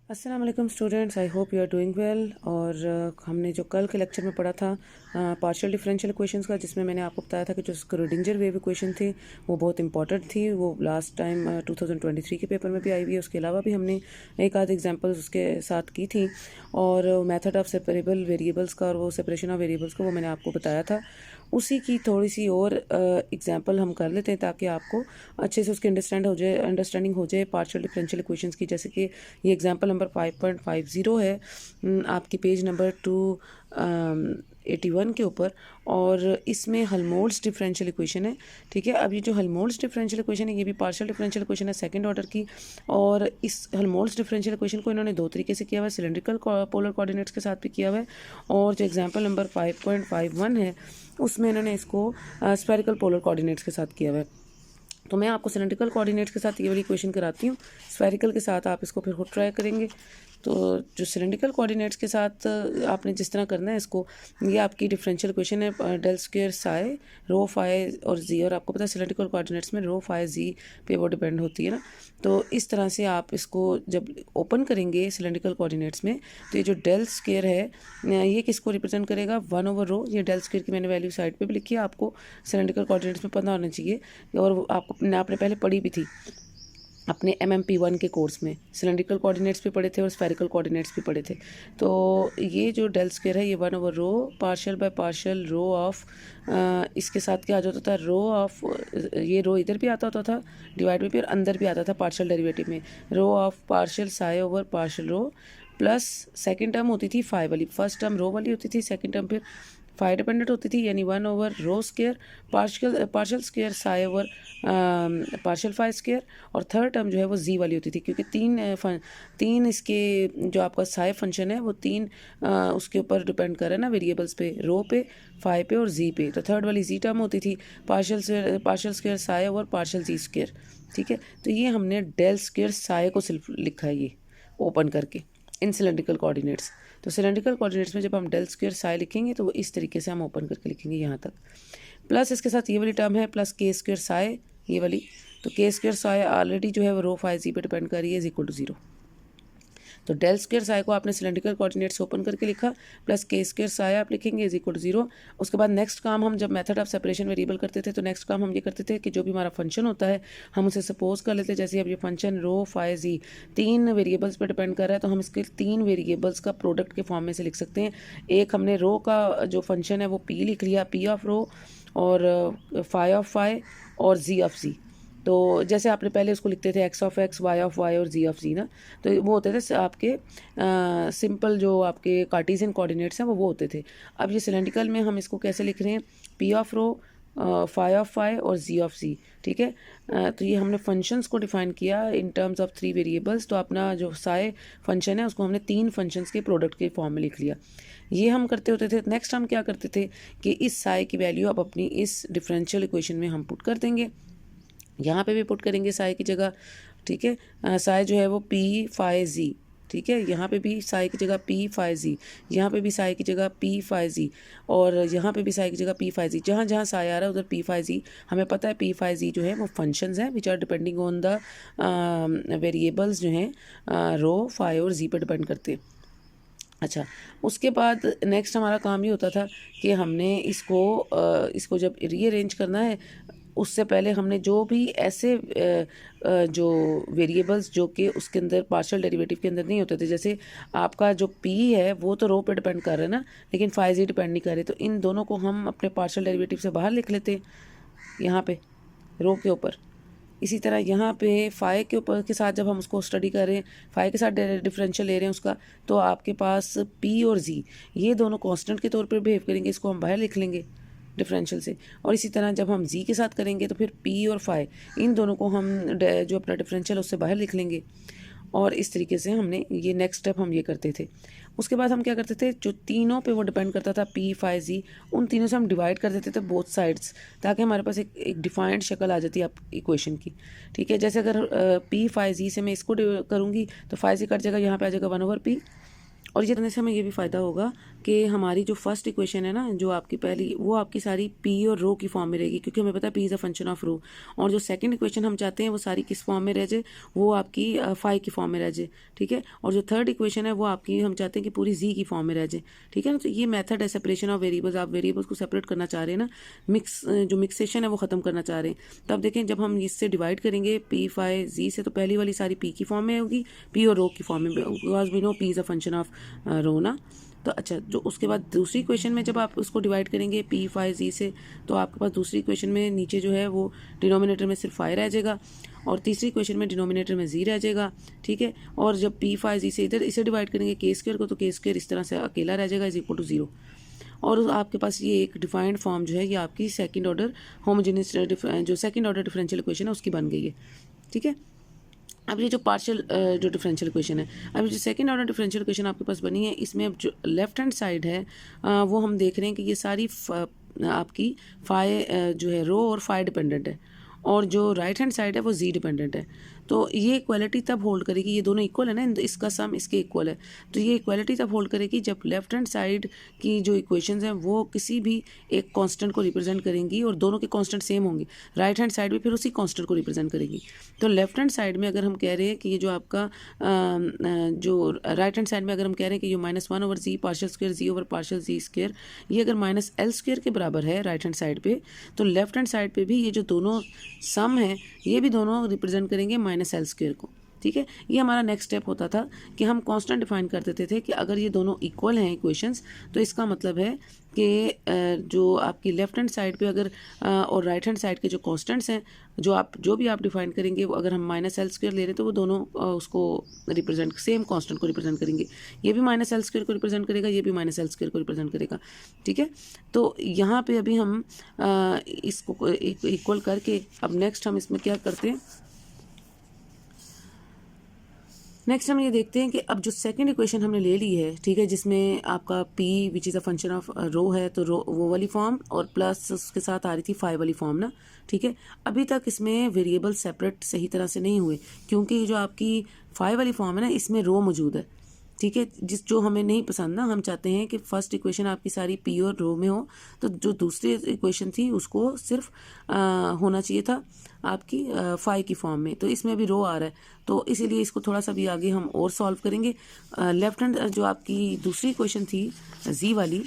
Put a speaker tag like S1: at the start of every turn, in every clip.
S1: अस्सलाम वालेकुम students, I hope you are doing well. और हमने जो कल के लेक्चर में पढ़ा था पार्शियल डिफरेंशियल इक्वेशंस का, जिसमें मैंने आपको बताया था कि जो स्क्रोडिंजर वेव इक्वेशन थी वो बहुत इंपॉर्टेंट थी। वो लास्ट टाइम 2023 के पेपर में भी आई हुई है। उसके अलावा भी हमने एक आध एग्जांपल्स उसके साथ की थी। और मेथड ऑफ सेपरेबल वेरिएबल्स का और वो सेपरेशन ऑफ वेरिएबल्स का वो मैंने आपको बताया था। उसी की थोड़ी सी और एग्जांपल हम कर लेते हैं ताकि आपको अच्छे से उसकी अंडरस्टैंडिंग हो जाए पार्शियल डिफरेंशियल इक्वेशंस की। जैसे कि ये एग्जांपल नंबर 5.50 है आपकी पेज नंबर 281 के ऊपर। और इसमें हेल्महोल्ट्ज़ डिफरेंशियल इक्वेशन है। ठीक है, अब ये जो हेल्महोल्ट्ज़ डिफरेंशियल इक्वेशन है ये भी पार्शियल डिफरेंशियल इक्वेशन है सेकंड ऑर्डर की। और इस हेल्महोल्ट्ज़ डिफरेंशियल इक्वेशन को इन्होंने दो तरीके से किया हुआ है, सिलेंड्रिकल पोलर कोऑर्डिनेट्स के साथ भी किया हुआ है। और जो एग्जांपल नंबर 5.51 है उसमें इन्होंने इसको स्फेरिकल पोलर कोऑर्डिनेट्स के साथ किया हुआ है। तो मैं आपको सिलेंड्रिकल कोऑर्डिनेट्स के साथ ये वाली इक्वेशन कराती हूँ, स्फेरिकल के साथ आप इसको फिर खुद ट्राई करेंगे। तो जो सिलेंड्रिकल कोऑर्डिनेट्स के साथ आपने जिस तरह करना है इसको, ये आपकी डिफरेंशियल इक्वेशन है डेल स्क्वायर साई रो फाई और जी। और आपको पता है सिलेंड्रिकल कोऑर्डिनेट्स में रो फाई जी पे वो डिपेंड होती है ना। तो इस तरह से आप इसको जब ओपन करेंगे सिलेंड्रिकल कोऑर्डिनेट्स में, तो ये जो डेल स्क्वायर है ये किसको रिप्रेजेंट करेगा, 1/रो। ये डेल स्क्वायर की मैंने वैल्यू साइड पे भी लिखी है, आपको सिलेंड्रिकल कोऑर्डिनेट्स में पता होना चाहिए। और आपने पहले पढ़ी भी थी अपने MMP1 के कोर्स में, सिलेंड्रिकल कोऑर्डिनेट्स भी पढ़े थे और स्फेरिकल कोऑर्डिनेट्स भी पढ़े थे। तो ये जो डेल स्क्वायर है ये 1/रो partial by partial rho of, इसके साथ क्या आ जाता था, रो ऑफ, ये रो इधर भी आता होता था डिवाइड में भी और अंदर भी आता था पार्शियल डेरिवेटिव में, rho of partial psi over partial rho plus second term होती थी फाई वाली, फर्स्ट टर्म रो वाली होती थी, सेकेंड टर्म फिर फाई डिपेंडेंट होती थी, यानी 1/रो square partial square psi over partial phi square. और थर्ड टर्म जो है वो जी वाली होती थी, क्योंकि तीन इसके जो आपका साई फंक्शन है वो तीन उसके ऊपर डिपेंड कर रहा है ना, वेरिएबल्स पे, रो पे, फाई पे और जी पे। तो थर्ड वाली जी टर्म होती थी partial square psi over partial z square. ठीक है, तो ये हमने डेल स्क्वायर साई को सिर्फ लिखा है ये ओपन करके इन सिलेंड्रिकल कोऑर्डिनेट्स। तो सिलेंड्रिकल कोऑर्डिनेट्स में जब हम डेल स्क्वायर साई लिखेंगे तो वो इस तरीके से हम ओपन करके लिखेंगे यहाँ तक। प्लस इसके साथ ये वाली टर्म है प्लस के स्क्वायर साई, ये वाली। तो के स्क्वायर साई ऑलरेडी जो है वो रो फाई जी पे डिपेंड कर रही है, इज इक्वल टू 0। तो डेल स्क्वायर साई को आपने सिलेंड्रिकल कोऑर्डिनेट्स ओपन करके लिखा, प्लस के स्क्वायर साई आप लिखेंगे इज इक्वल टू 0। उसके बाद नेक्स्ट काम हम जब मेथड ऑफ सेपरेशन वेरिएबल करते थे तो नेक्स्ट काम हम ये करते थे कि जो भी हमारा फंक्शन होता है हम उसे सपोज कर लेते हैं, जैसे अब ये फंक्शन रो फाई जी तीन वेरिएबल्स पर डिपेंड कर रहा है, तो हम इसके तीन वेरिएबल्स का प्रोडक्ट के फॉर्म में से लिख सकते हैं। एक हमने रो का जो फंक्शन है वो पी लिख लिया, पी ऑफ रो और फाई ऑफ फाई और जी ऑफ जी। तो जैसे आपने पहले उसको लिखते थे x of x, y of y और जी ऑफ जी ना, तो वो होते थे आपके सिंपल जो आपके कार्टेशियन कोऑर्डिनेट्स हैं वो होते थे। अब ये सिलेंड्रिकल में हम इसको कैसे लिख रहे हैं, P of rho phi of phi और जी ऑफ जी। ठीक है, तो ये हमने फंक्शंस को डिफाइन किया इन टर्म्स ऑफ 3 वेरिएबल्स। तो अपना जो साई फंक्शन है उसको हमने 3 फंक्शंस के प्रोडक्ट के फॉर्म में लिख लिया। ये हम करते होते थे। नेक्स्ट हम क्या करते थे कि इस साई की वैल्यू अब अपनी इस डिफरेंशियल इक्वेशन में हम पुट कर देंगे, यहाँ पे भी पुट करेंगे साई की जगह। ठीक है, साई जो है वो पी फाई जी। ठीक है, यहाँ पे भी साई की जगह पी फाई जी, यहाँ पे भी साई की जगह पी फाई जी, और यहाँ पे भी साई की जगह पी फाई जी। जहाँ जहाँ साई आ रहा है उधर पी फाई जी। हमें पता है पी फाई जी जो है वो फंक्शंस हैं which are depending on the variables जो हैं रो फाई और जी पर डिपेंड करते हैं। अच्छा, उसके बाद नेक्स्ट हमारा काम ये होता था कि हमने इसको जब रीअरेंज करना है उससे पहले हमने जो भी ऐसे जो वेरिएबल्स जो कि उसके अंदर पार्शियल डेरिवेटिव के अंदर नहीं होते थे, जैसे आपका जो पी है वो तो रो पे डिपेंड कर रहा है ना, लेकिन फाई जी डिपेंड नहीं कर रहे, तो इन दोनों को हम अपने पार्शियल डेरिवेटिव से बाहर लिख लेते हैं यहाँ पे रो के ऊपर। इसी तरह यहाँ पे फाई के ऊपर के साथ जब हम उसको स्टडी कर रहे हैं, फाई के साथ डिफरेंशियल ले रहे हैं उसका, तो आपके पास पी और जी ये दोनों कांस्टेंट के तौर पर बिहेव करेंगे, इसको हम बाहर लिख लेंगे डिफरेंशियल से। और इसी तरह जब हम जी के साथ करेंगे तो फिर पी और फाई इन दोनों को हम जो अपना डिफरेंशियल उससे बाहर लिख लेंगे। और इस तरीके से हमने ये नेक्स्ट स्टेप हम ये करते थे। उसके बाद हम क्या करते थे, जो तीनों पे वो डिपेंड करता था पी फाई जी, उन तीनों से हम डिवाइड कर देते थे बोथ साइड्स, ताकि हमारे पास एक डिफाइंड शक्ल आ जाती है इक्वेशन की। ठीक है, जैसे अगर पी फाई जी से मैं इसको करूँगी तो फाई जी कट जाएगा, यहाँ पे आ जाएगा 1/p। और ये करने से हमें ये भी फ़ायदा होगा कि हमारी जो फर्स्ट इक्वेशन है ना, जो आपकी पहली, वो आपकी सारी पी और रो की फॉर्म में रहेगी, क्योंकि हमें पता है P is a function of rho. और जो सेकंड इक्वेशन हम चाहते हैं वो सारी किस फॉर्म में रह जाए, वो आपकी फाई की फॉर्म में रह जाए, ठीक है। और जो थर्ड इक्वेशन है वो आपकी हम चाहते हैं कि पूरी जी की फॉर्म में रह जाए, ठीक है ना। तो ये मेथड है सेपरेशन ऑफ वेरिएबल्स। आप वेरिएबल्स को सेपरेट करना चाह रहे हैं ना, जो मिक्सेशन है वो ख़त्म करना चाह रहे हैं। तब देखें जब हम इससे डिवाइड करेंगे पी फाई जी से, तो पहली वाली सारी पी की फॉर्म में होगी, पी और रो की फॉर्म में, because we know P is a function of rho ना। तो अच्छा, जो उसके बाद दूसरी इक्वेशन में जब आप उसको डिवाइड करेंगे पी फाई जी से, तो आपके पास दूसरी इक्वेशन में नीचे जो है वो डिनोमिनेटर में सिर्फ फाई रह जाएगा, और तीसरी इक्वेशन में डिनोमिनेटर में जी रह जाएगा, ठीक है। और जब पी फाई जी से इधर इसे डिवाइड करेंगे के स्क्वायर को, तो के स्क्वायर इस तरह से अकेला रह जाएगा, इज इक्वल टू 0। और आपके पास ये एक डिफाइंड फॉर्म जो है ये आपकी सेकंड ऑर्डर होमोजेनियस जो सेकंड ऑर्डर डिफरेंशियल इक्वेशन है उसकी बन गई है, ठीक है। अब ये जो पार्शियल जो डिफरेंशियल इक्वेशन है, अब जो सेकंड ऑर्डर डिफरेंशियल इक्वेशन आपके पास बनी है, इसमें अब जो लेफ्ट हैंड साइड है वो हम देख रहे हैं कि ये सारी आपकी फाई जो है रो और फाई डिपेंडेंट है, और जो राइट हैंड साइड है वो जी डिपेंडेंट है। तो ये इक्वालिटी तब होल्ड करेगी, ये दोनों इक्वल है ना, इसका सम इसके इक्वल है, तो ये इक्वालिटी तब होल्ड करेगी जब लेफ्ट हैंड साइड की जो इक्वेशंस हैं वो किसी भी एक कांस्टेंट को रिप्रेजेंट करेंगी और दोनों के कांस्टेंट सेम होंगे। राइट हैंड साइड भी फिर उसी कांस्टेंट को रिप्रेजेंट करेगी। तो लेफ्ट हैंड साइड में अगर हम कह रहे हैं कि ये जो आपका जो राइट हैंड साइड में अगर हम कह रहे हैं कि ये -1/z पार्शियल स्क्वायर जी ओवर पार्शियल जी स्क्वायर, ये अगर -l² के बराबर है राइट हैंड साइड पे, तो लेफ्ट हैंड साइड पे भी ये जो दोनों सम है ये भी दोनों रिप्रेजेंट करेंगे -l² को, ठीक है। ये हमारा नेक्स्ट स्टेप होता था कि हम कांस्टेंट डिफाइन कर देते थे कि अगर ये दोनों इक्वल हैं इक्वेशंस, तो इसका मतलब है कि जो आपकी लेफ्ट हैंड साइड पे अगर और राइट हैंड साइड के जो कांस्टेंट्स हैं, जो भी आप डिफाइन करेंगे, वो अगर हम -l² ले रहे हैं तो वो दोनों उसको रिप्रेजेंट सेम कांस्टेंट को रिप्रेजेंट करेंगे। ये भी -l² को रिप्रेजेंट करेगा, ये भी -l² को रिप्रेजेंट करेगा, ठीक है। तो यहाँ पे अभी हम इसको इक्वल करके अब नेक्स्ट हम इसमें क्या करते हैं, नेक्स्ट हम ये देखते हैं कि अब जो सेकंड इक्वेशन हमने ले ली है, ठीक है, जिसमें आपका p which is a function of rho है, तो रो वो वाली फॉर्म और प्लस उसके साथ आ रही थी फाई वाली फॉर्म ना, ठीक है। अभी तक इसमें वेरिएबल सेपरेट सही तरह से नहीं हुए, क्योंकि जो आपकी फाई वाली फॉर्म है ना, इसमें रो मौजूद है, ठीक है, जो हमें नहीं पसंद ना। हम चाहते हैं कि फर्स्ट इक्वेशन आपकी सारी पी और रो में हो, तो जो दूसरी इक्वेशन थी उसको सिर्फ होना चाहिए था आपकी फाई की फॉर्म में। तो इसमें अभी रो आ रहा है, तो इसीलिए इसको थोड़ा सा भी आगे हम और सॉल्व करेंगे। लेफ्ट हैंड जो आपकी दूसरी इक्वेशन थी जी वाली,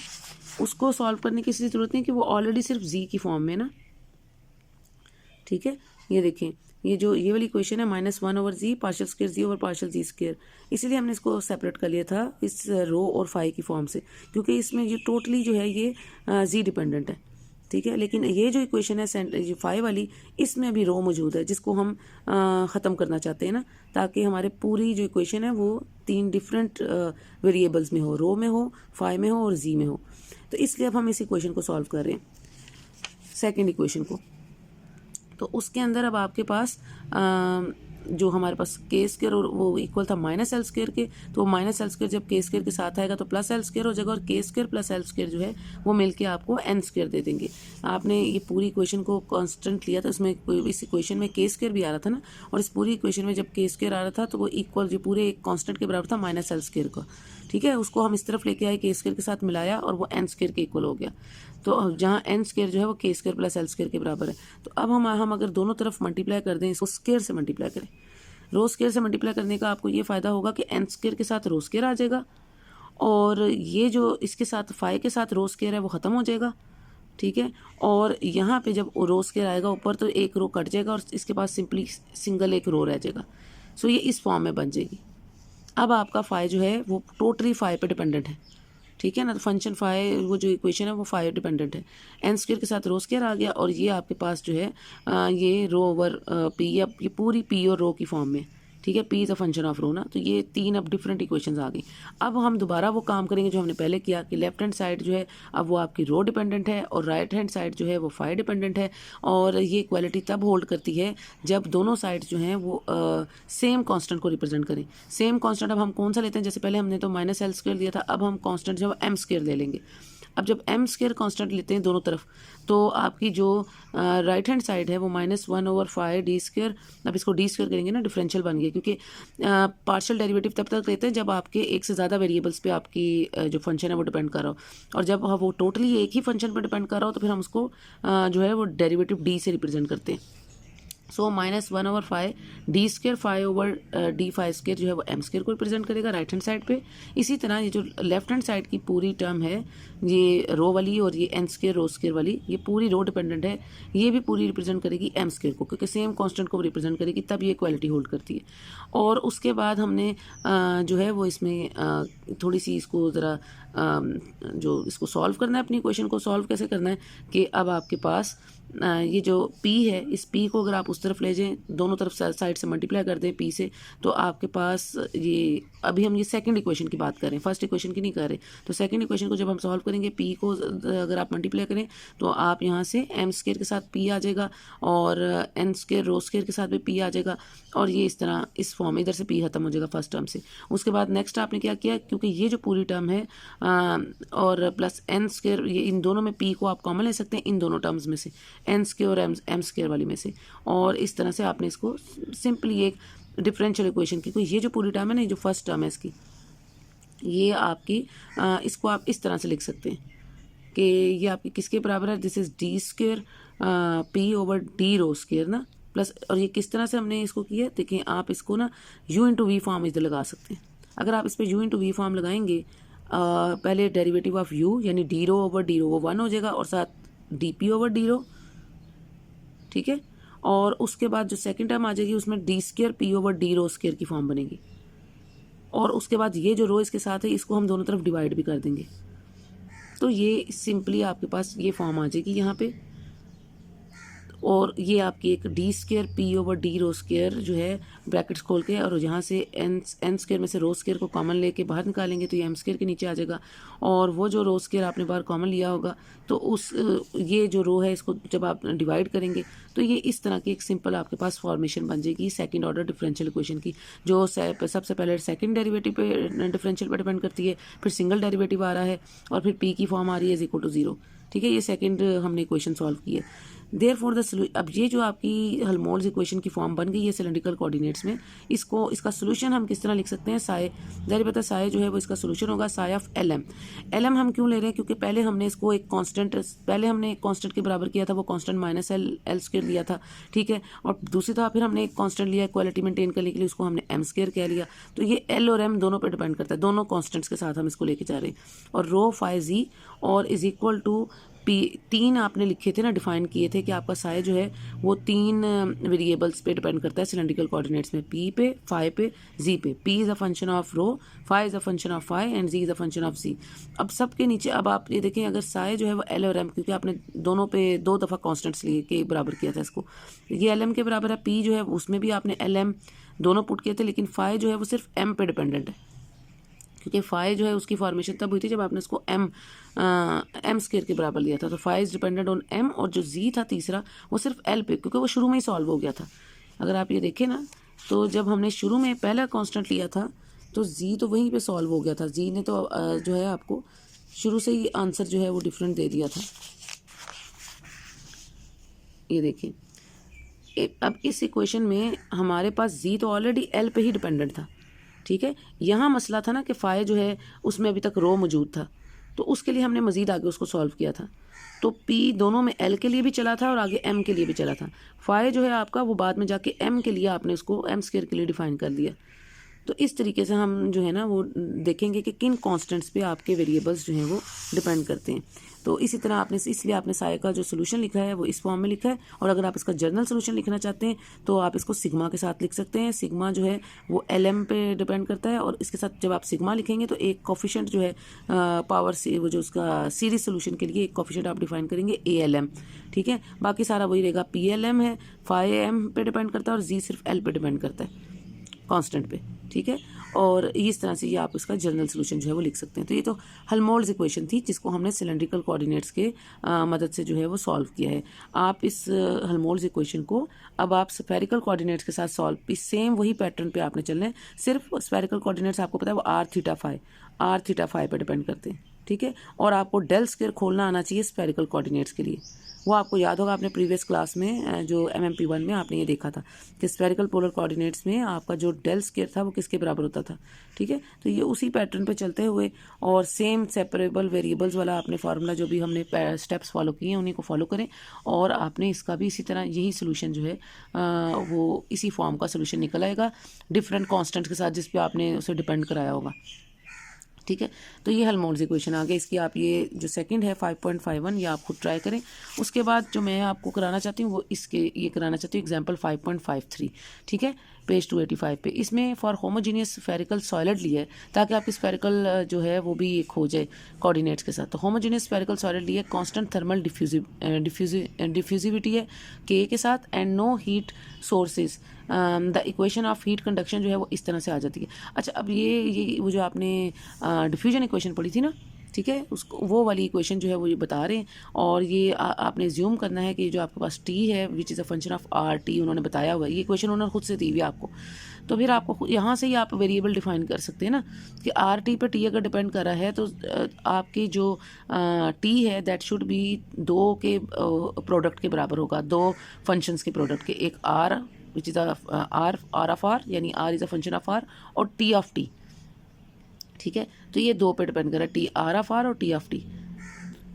S1: उसको सॉल्व करने की इसलिए ज़रूरत नहीं कि वो ऑलरेडी सिर्फ जी की फॉर्म में ना, ठीक है। ये देखें, ये वाली इक्वेशन है -1/z पार्शियल स्क्वायर जी ओवर पार्शियल जी स्क्वायर, इसीलिए हमने इसको सेपरेट कर लिया था इस रो और फाई की फॉर्म से, क्योंकि इसमें ये टोटली जो है ये जी डिपेंडेंट है, ठीक है। लेकिन ये जो इक्वेशन है जो फाई वाली, इसमें अभी रो मौजूद है, जिसको हम ख़त्म करना चाहते हैं ना, ताकि हमारे पूरी जो इक्वेशन है वो 3 डिफरेंट वेरिएबल्स में हो, रो में हो, फाई में हो और जी में हो। तो इसलिए अब हम इस इक्वेशन को सॉल्व कर रहे हैं, सेकेंड इक्वेशन को। तो उसके अंदर अब आपके पास जो हमारे पास के स्क्वायर और वो इक्वल था -l² के, तो -l² जब के स्क्वायर के साथ आएगा तो +l² हो जाएगा, और के स्क्वायर प्लस l² जो है वो मिलके आपको n² दे देंगे। आपने ये पूरी इक्वेशन को कांस्टेंट लिया था, उसमें इस इक्वेशन में के स्क्वायर भी आ रहा था ना, और इस पूरी इक्वेशन में जब के स्क्वायर आ रहा था तो वो इक्वल जो पूरे एक कांस्टेंट के बराबर था -l² का, ठीक है। उसको हम इस तरफ लेके आए, के स्क्वायर के साथ मिलाया और वो n² के इक्वल हो गया। तो जहाँ n² जो है वो के स्क्वायर प्लस l² के बराबर है। तो अब हम अगर दोनों तरफ मल्टीप्लाई कर दें, इसको स्क्वायर से मल्टीप्लाई करें, रो स्क्वायर से मल्टीप्लाई करने का आपको ये फ़ायदा होगा कि n² के साथ रो स्क्वायर आ जाएगा, और ये जो इसके साथ फाई के साथ रो स्क्वायर है वो ख़त्म हो जाएगा, ठीक है। और यहाँ पे जब रो स्क्वायर आएगा ऊपर तो एक रो कट जाएगा और इसके पास सिंपली सिंगल एक रो रह जाएगा। सो ये इस फॉर्म में बन जाएगी। अब आपका फाई जो है वो टोटली फाई पे डिपेंडेंट है, ठीक है ना। तो फंक्शन फाई वो जो इक्वेशन है वो फाई डिपेंडेंट है, n² के साथ रो स्क्वायर आ गया, और ये आपके पास जो है ये रो ओवर पी, या ये पूरी पी और रो की फॉर्म में, ठीक है। P is a function of rho ना, तो ये 3 अब डिफरेंट इक्वेशंस आ गई। अब हम दोबारा वो काम करेंगे जो हमने पहले किया कि लेफ्ट हैंड साइड जो है अब वो आपकी रो डिपेंडेंट है, और राइट हैंड साइड जो है वो फाई डिपेंडेंट है, और ये इक्वालिटी तब होल्ड करती है जब दोनों साइड जो हैं वो सेम कांस्टेंट को रिप्रेजेंट करें। सेम कांस्टेंट अब हम कौन सा लेते हैं, जैसे पहले हमने तो -l² लिया था, अब हम कांस्टेंट जो है m² ले लेंगे। अब जब एम स्क्वायर कांस्टेंट लेते हैं दोनों तरफ, तो आपकी जो राइट हैंड साइड है वो -1/5 डी स्क्वायर, अब इसको डी स्क्वायर करेंगे ना, डिफरेंशियल बन गया, क्योंकि पार्शियल डेरिवेटिव तब तक लेते हैं जब आपके एक से ज़्यादा वेरिएबल्स पे आपकी जो फंक्शन है वो डिपेंड कर रहा हो, और जब वो टोटली एक ही फंक्शन पे डिपेंड कर रहा हो तो फिर हम उसको जो है वो डेरिवेटिव डी से रिप्रेजेंट करते हैं। सो -1/5 डी स्क्वायर 5/d5 जो है वो एम स्क्वायर को रिप्रेजेंट करेगा राइट हैंड साइड पे। इसी तरह ये जो लेफ्ट हैंड साइड की पूरी टर्म है, ये रो वाली और ये एन स्क्वायर रो स्क्वायर वाली, ये पूरी रो डिपेंडेंट है, ये भी पूरी रिप्रेजेंट करेगी एम स्क्वायर को, क्योंकि सेम कांस्टेंट को रिप्रेजेंट करेगी, तब ये इक्वालिटी होल्ड करती है। और उसके बाद हमने जो है वो इसमें थोड़ी सी इसको ज़रा जो इसको सॉल्व करना है, अपनी इक्वेशन को सॉल्व कैसे करना है कि अब आपके पास ये जो p है, इस p को अगर आप उस तरफ ले जाएं, दोनों तरफ साइड से मल्टीप्लाई कर दें p से, तो आपके पास ये, अभी हम ये सेकंड इक्वेशन की बात करें, फर्स्ट इक्वेशन की नहीं कर रहे, तो सेकंड इक्वेशन को जब हम सॉल्व करेंगे, p को अगर आप मल्टीप्लाई करें तो आप यहाँ से m स्क्वायर के साथ p आ जाएगा और n स्क्वायर रो स्क्वायर के साथ भी p आ जाएगा, और ये इस तरह इस फॉर्म में इधर से p खत्म हो जाएगा फर्स्ट टर्म से। उसके बाद नेक्स्ट आपने क्या किया, क्योंकि ये जो पूरी टर्म है और प्लस n स्क्वायर, ये इन दोनों में p को आप कॉमन ले सकते हैं इन दोनों टर्म्स में से, एन स्क्वायर और एम स्क्वायर वाली में से, और इस तरह से आपने इसको सिंपली एक डिफरेंशियल इक्वेशन की, कोई ये जो पूरी टर्म है ना, ये जो फर्स्ट टर्म है इसकी, ये आपकी इसको आप इस तरह से लिख सकते हैं कि ये आपकी किसके बराबर है, this is d square p/d rho square ना, प्लस, और ये किस तरह से हमने इसको किया, देखिए आप इसको ना u/v फॉर्म इधर लगा सकते हैं। अगर आप इस पर u/v फॉर्म लगाएंगे, पहले डेरिवेटिव ऑफ u यानी डी रो ओवर डी रो वो 1 हो जाएगा, और साथ dp/d रो, ठीक है, और उसके बाद जो सेकंड टर्म आ जाएगी उसमें D square p/d rho square की फॉर्म बनेगी, और उसके बाद ये जो रो इसके साथ है इसको हम दोनों तरफ डिवाइड भी कर देंगे, तो ये सिंपली आपके पास ये फॉर्म आ जाएगी यहाँ पे, और ये आपकी एक D square p/d rho square जो है ब्रैकेट्स खोल के, और यहाँ से एन स्क्वायर में से रो स्क्वायर को कॉमन लेके बाहर निकालेंगे तो ये एम स्क्वायर के नीचे आ जाएगा, और वो जो रो स्क्वायर आपने बाहर कॉमन लिया होगा तो उस ये जो रो है इसको जब आप डिवाइड करेंगे तो ये इस तरह की एक सिंपल आपके पास फॉर्मेशन बन जाएगी सेकंड ऑर्डर डिफरेंशियल इक्वेशन की, जो सबसे पहले सेकंड डेरिवेटिव पे डिफरेंशियल पे डिपेंड करती है, फिर सिंगल डेरिवेटिव आ रहा है, और फिर p की फॉर्म आ रही है = 0। ठीक है, ये सेकंड हमने इक्वेशन सॉल्व की है। देयरफॉर अब ये जो आपकी हेल्महोल्ट्ज़ इक्वेशन की फॉर्म बन गई है सिलेंड्रिकल कोऑर्डिनेट्स में, इसका सोल्यूशन हम किस तरह लिख सकते हैं, साय, जाहिर पता साय जो है वो इसका सोल्यूशन होगा साय ऑफ LM। LM हम क्यों ले रहे हैं, क्योंकि पहले हमने इसको एक कांस्टेंट के बराबर किया था, वो कांस्टेंट -L स्क्वायर लिया था, ठीक है, और दूसरी तरह फिर हमने एक कांस्टेंट लिया इक्वालिटी मेंटेन करने के लिए, उसको हमने m स्क्वायर कह लिया, तो ये L और m दोनों पर डिपेंड करता है, दोनों कॉन्स्टेंट्स के साथ हम इसको लेके जा रहे हैं, और रो फाई जी और इज इक्वल टू तीन आपने लिखे थे ना, डिफाइन किए थे कि आपका साय जो है वो 3 वेरिएबल्स पे डिपेंड करता है सिलेंड्रिकल कोऑर्डिनेट्स में, p पे, फाई पे, z पे। p is a function of rho, phi is a function of phi, and z is a function of z। अब सबके नीचे अब आप ये देखें, अगर साय जो है वो l और m, क्योंकि आपने दोनों पे 2 दफ़ा कॉन्स्टेंट्स लिए के बराबर किया था इसको, ये lm के बराबर है, p जो है उसमें भी आपने lm दोनों पुट किए थे, लेकिन फाई जो है वो सिर्फ m पे डिपेंडेंट है, क्योंकि फाई जो है उसकी फॉर्मेशन तब हुई थी जब आपने इसको m स्क्वायर के बराबर लिया था, तो phi is dependent on m, और जो z था तीसरा वो सिर्फ l पे, क्योंकि वो शुरू में ही सॉल्व हो गया था। अगर आप ये देखें ना, तो जब हमने शुरू में पहला कांस्टेंट लिया था तो z तो वहीं पे सॉल्व हो गया था, z ने तो जो है आपको शुरू से ही आंसर जो है वो डिफरेंट दे दिया था। ये देखिए, अब इस इक्वेशन में हमारे पास z तो ऑलरेडी l पे ही डिपेंडेंट था, ठीक है, यहाँ मसला था ना कि फाई जो है उसमें अभी तक रो मौजूद था, तो उसके लिए हमने मज़ीद आगे उसको सॉल्व किया था, तो p दोनों में l के लिए भी चला था और आगे m के लिए भी चला था। फाई जो है आपका वो बाद में जाके m के लिए आपने उसको m स्क्वायर के लिए डिफाइन कर दिया। तो इस तरीके से हम जो है ना वो देखेंगे कि किन कांस्टेंट्स पे आपके वेरिएबल्स जो हैं वो डिपेंड करते हैं। तो इसी तरह इसलिए आपने साय का जो सोल्यूशन लिखा है वो इस फॉर्म में लिखा है, और अगर आप इसका जर्नल सोल्यूशन लिखना चाहते हैं तो आप इसको सिग्मा के साथ लिख सकते हैं। सिग्मा जो है वो LM पे डिपेंड करता है, और इसके साथ जब आप सिग्मा लिखेंगे तो एक कोफिशिएंट जो है पावर से वो जो उसका सीरीज सोल्यूशन के लिए एक कोफिशिएंट आप डिफाइन करेंगे ALM, ठीक है। बाकी सारा वही रहेगा, PLM है, फाई M पे डिपेंड करता है, और Z सिर्फ L पे डिपेंड करता है कांस्टेंट पे, ठीक है। और इस तरह से ये आप इसका जनरल सोल्यूशन जो है वो लिख सकते हैं। तो ये तो हेल्महोल्ट्ज़ इक्वेशन थी जिसको हमने सिलेंड्रिकल कोऑर्डिनेट्स के मदद से जो है वो सॉल्व किया है। आप इस हेल्महोल्ट्ज़ इक्वेशन को अब आप स्फेरिकल कोऑर्डिनेट्स के साथ सॉल्व, इस सेम वही पैटर्न पे आपने चलना है, सिर्फ स्फेरिकल कोऑर्डिनेट्स आपको पता है वो r थीटा फाई पे डिपेंड करते हैं। ठीक है। और आपको डेल स्क्वायर खोलना आना चाहिए स्फेरिकल कोऑर्डिनेट्स के लिए। वो आपको याद होगा, आपने प्रीवियस क्लास में जो MMP1 में आपने ये देखा था कि स्फेरिकल पोलर कोऑर्डिनेट्स में आपका जो डेल स्क्वायर था वो किसके बराबर होता था, ठीक है। तो ये उसी पैटर्न पे चलते हुए और सेम सेपरेबल वेरिएबल्स वाला आपने फार्मूला जो भी हमने स्टेप्स फॉलो किए हैं उन्हीं को फॉलो करें, और आपने इसका भी इसी तरह यही सोल्यूशन जो है वो इसी फॉर्म का सोल्यूशन निकल आएगा डिफरेंट कॉन्स्टेंट्स के साथ जिस पे आपने उसे डिपेंड कराया होगा, ठीक है। तो ये हेल्महोल्ट्ज़ इक्वेशन आ गया। इसकी आप ये जो सेकंड है 5.51 ये आप खुद ट्राई करें। उसके बाद जो मैं आपको कराना चाहती हूँ वो इसके ये कराना चाहती हूँ एग्जांपल 5.53, ठीक है, पेज 285 पे। इसमें फॉर होमोजीनियस स्फेरिकल सॉलिड लिया है ताकि आपकी स्फेरिकल जो है वो भी एक हो जाए कोऑर्डिनेट्स के साथ। तो होमोजीनियस स्फेरिकल सॉलिड लिया है, कांस्टेंट थर्मल डिफ्यूजिविटी है के के साथ and no heat sources. The equation of heat conduction जो है वो इस तरह से आ जाती है। अच्छा, अब ये वो जो आपने डिफ्यूजन इक्वेशन पढ़ी थी ना, ठीक है, उसको वो वाली इक्वेशन जो है वो ये बता रहे हैं, और ये आपने ज्यूम करना है कि जो आपके पास टी है which is a function of R T उन्होंने बताया हुआ है। ये इक्वेशन उन्होंने खुद से दी हुई है आपको, तो फिर आपको यहाँ से ही आप वेरिएबल डिफाइन कर सकते हैं ना कि आर टी पर टी अगर डिपेंड कर रहा है तो आपकी जो टी है दैट शुड बी दो के प्रोडक्ट के बराबर होगा, दो फंक्शंस के प्रोडक्ट के, एक R which is R of R, यानी R is a function of R, और टी ऑफ टी, ठीक है। तो ये दो पे डिपेंड कर रहा है, टी आर ऑफ आर और टी ऑफ टी।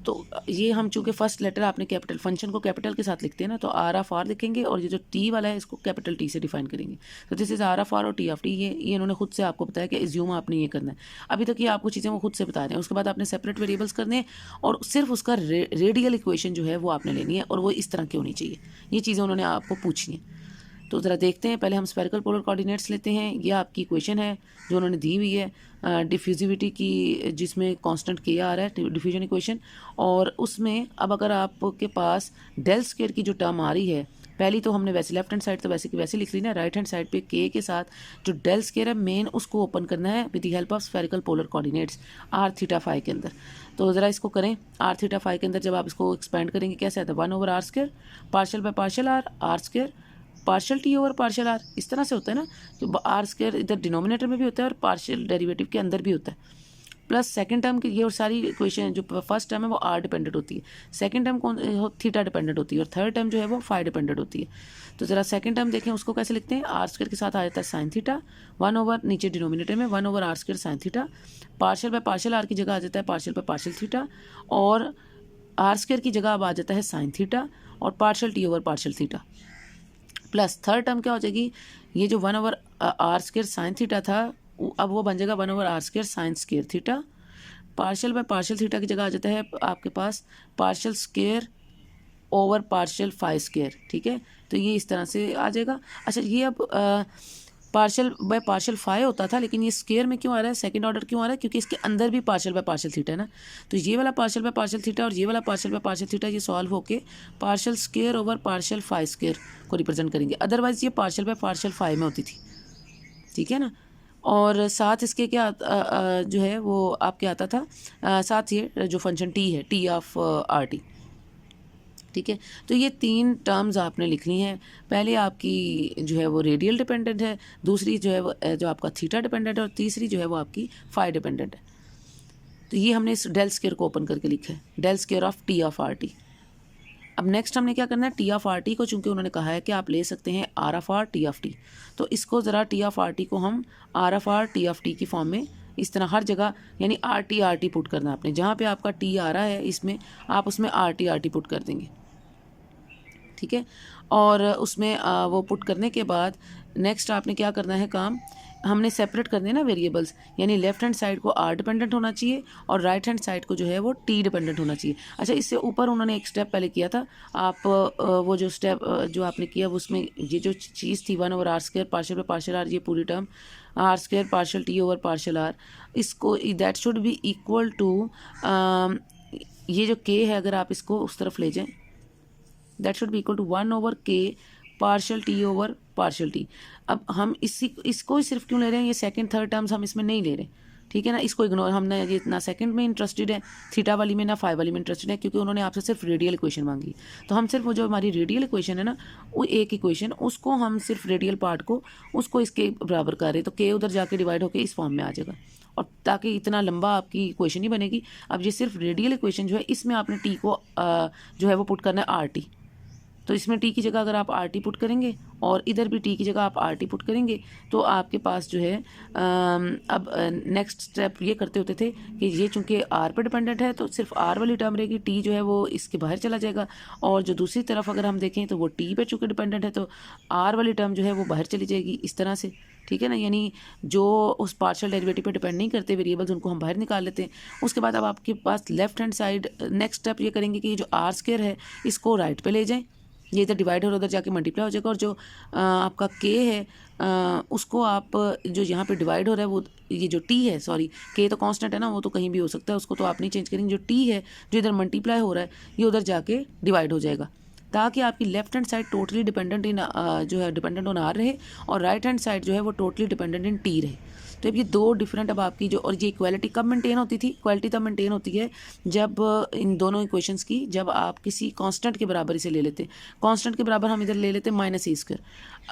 S1: तो ये हम चूँकि फर्स्ट लेटर आपने कैपिटल फंक्शन को कैपिटल के साथ लिखते हैं ना, तो आर ऑफ आर लिखेंगे और ये जो टी वाला है इसको कैपिटल टी से डिफाइन करेंगे। तो this is R of R और टी ऑफ टी। ये इन्होंने खुद से आपको बताया कि एज्यूम आपने ये करना है। अभी तक ये आपको चीज़ें वो खुद से बता रहे हैं। उसके बाद आपने सेपरेट वेरिएबल्स करने हैं और सिर्फ उसका रेडियल इक्वेशन जो है वो आपने लेनी है, और वो इस तरह की होनी चाहिए। ये चीज़ें उन्होंने आपको पूछनी है। तो ज़रा देखते हैं, पहले हम स्फेरिकल पोलर कोऑर्डिनेट्स लेते हैं। ये आपकी इक्वेशन है जो उन्होंने दी हुई है डिफ्यूजिविटी की, जिसमें कांस्टेंट के आ रहा है डिफ्यूजन इक्वेशन, और उसमें अब अगर आपके पास डेल स्क्वायर की जो टर्म आ रही है, पहली तो हमने वैसे लेफ्ट हैंड साइड तो वैसे की वैसे लिख ली ना, राइट हैंड साइड पे के के साथ जो डेल स्क्वायर है मेन उसको ओपन करना है with the help of spherical polar coordinates r theta phi के अंदर। तो ज़रा इसको करें, आर थीटा फाई के अंदर जब आप इसको एक्सपेंड करेंगे कैसे आता है, 1/r square partial by partial r square partial T over partial r, इस तरह से होता है ना कि आर स्क्वायर इधर डिनोमिनेटर में भी होता है और पार्शियल डेरिवेटिव के अंदर भी होता है, प्लस सेकंड टर्म की ये और सारी इक्वेशन जो फर्स्ट टर्म है वो आर डिपेंडेंट होती है, सेकंड टर्म कौन थीटा डिपेंडेंट होती है, और थर्ड टर्म जो है वो फाई डिपेंडेंट होती है। तो ज़रा सेकंड टर्म देखें, उसको कैसे लिखते हैं, आर स्क्वायर के साथ आ जाता है साइन थीटा, 1/, नीचे डिनोमिनेटर में 1/r square sine theta, partial by partial r की जगह आ जाता है पार्शियल बाय पार्शियल थीटा, और आर स्क्वायर की जगह अब आ जाता है साइन थीटा, और partial T over partial theta, plus third term क्या हो जाएगी, ये जो 1/r स्क्वायर साइन थीटा था अब वो बन जाएगा 1/r square sine square theta, partial by partial theta की जगह आ जाता है आपके पास partial square over partial phi square, ठीक है। तो ये इस तरह से आ जाएगा। अच्छा, ये अब पार्शियल बाय पार्शियल फाई होता था, लेकिन ये स्क्वायर में क्यों आ रहा है, सेकंड ऑर्डर क्यों आ रहा है, क्योंकि इसके अंदर भी पार्शियल बाय पार्शियल थीटा है ना। तो ये वाला पार्शियल बाय पार्शियल थीटा और ये वाला पार्शियल बाय पार्शियल थीटा ये सॉल्व होके partial square over partial phi square को रिप्रेजेंट करेंगे, अदरवाइज ये पार्शियल बाय पार्शियल फाई में होती थी, ठीक है ना। और साथ इसके क्या जो है वो आपके आता था साथ ये जो फंक्शन टी है, टी ऑफ आर टी, ठीक है। तो ये तीन टर्म्स आपने लिखनी है। पहले आपकी जो है वो रेडियल डिपेंडेंट है, दूसरी जो है वो जो आपका थीटा डिपेंडेंट है, और तीसरी जो है वो आपकी फाई डिपेंडेंट है। तो ये हमने इस डेल स्क्वायर को ओपन करके लिखा है, del square of T of are T. अब नेक्स्ट हमने क्या करना है, टी ऑफ आर टी को चूंकि उन्होंने कहा है कि आप ले सकते हैं R of are T of T, तो इसको ज़रा टी ऑफ आर टी को हम R of are T of T की फॉर्म में इस तरह हर जगह यानी आर टी पुट करना है आपने, जहाँ पे आपका टी आ रहा है इसमें आप उसमें आर टी पुट कर देंगे, ठीक है। और उसमें वो पुट करने के बाद नेक्स्ट आपने क्या करना है काम, हमने सेपरेट करने हैं ना वेरिएबल्स, यानी लेफ्ट हैंड साइड को आर डिपेंडेंट होना चाहिए और राइट हैंड साइड को जो है वो टी डिपेंडेंट होना चाहिए। अच्छा, इससे ऊपर उन्होंने एक स्टेप पहले किया था, आप वो जो स्टेप जो आपने किया उसमें ये जो चीज़ थी 1/r square partial by partial R, ये पूरी term R square partial T over partial R, इसको that should be equal to ये जो के है अगर आप इसको उस तरफ ले जाएं, that should be equal to 1/k partial T over partial T. अब हम इसको ही सिर्फ क्यों ले रहे हैं, ये सेकंड थर्ड टर्म्स हम इसमें नहीं ले रहे, ठीक है ना। इसको इग्नोर, हमने ये ना सेकंड में इंटरेस्टेड है थीटा वाली में, ना फाई वाली में इंटरेस्टेड है, क्योंकि उन्होंने आपसे सिर्फ रेडियल इक्वेशन मांगी। तो हम सिर्फ वो जो हमारी रेडियल इक्वेशन है ना, वो एक इक्वेशन, उसको हम सिर्फ रेडियल पार्ट को उसको इसके बराबर कर रहे हैं, तो के उधर जाके डिवाइड होकर इस फॉर्म में आ जाएगा, और ताकि इतना लंबा आपकी इक्वेशन ही बनेगी। अब ये सिर्फ रेडियल इक्वेशन जो है, इसमें आपने टी को जो है वो पुट करना है आर टी। तो इसमें टी की जगह अगर आप आर टी पुट करेंगे और इधर भी टी की जगह आप आर टी पुट करेंगे, तो आपके पास जो है अब नेक्स्ट स्टेप ये करते होते थे कि ये चूंकि आर पे डिपेंडेंट है तो सिर्फ आर वाली टर्म रहेगी, टी जो है वो इसके बाहर चला जाएगा, और जो दूसरी तरफ अगर हम देखें तो वो टी पे चूंकि डिपेंडेंट है तो आर वाली टर्म जो है वो बाहर चली जाएगी इस तरह से, ठीक है ना। यानी जो उस पार्शियल डेरिवेटिव पे डिपेंड नहीं करते वेरिएबल्स, उनको हम बाहर निकाल लेते हैं। उसके बाद अब आपके पास left hand side next step ये करेंगे कि ये जो आर स्क्वायर है इसको राइट पे ले जाएं, ये इधर डिवाइड और उधर जाके मल्टीप्लाई हो जाएगा, और जो आपका के है उसको आप जो यहाँ पे डिवाइड हो रहा है वो ये जो टी है, सॉरी के तो कांस्टेंट है ना, वो तो कहीं भी हो सकता है, उसको तो आप नहीं चेंज करेंगे। जो टी है जो इधर मल्टीप्लाई हो रहा है ये उधर जाके डिवाइड हो जाएगा, ताकि आपकी left hand side totally dependent इन जो है डिपेंडेंट ऑन आर रहे, और राइट हैंड साइड जो है वो टोटली डिपेंडेंट इन टी रहे। तो अब ये दो डिफरेंट अब आपकी जो, और ये इक्वालिटी कब मेंटेन होती थी, इक्वालिटी तब मेंटेन होती है जब इन दोनों इक्वेशंस की जब आप किसी कांस्टेंट के बराबर इसे ले लेते हैं। कांस्टेंट के बराबर हम इधर ले लेते हैं माइनस ए स्क्वायर,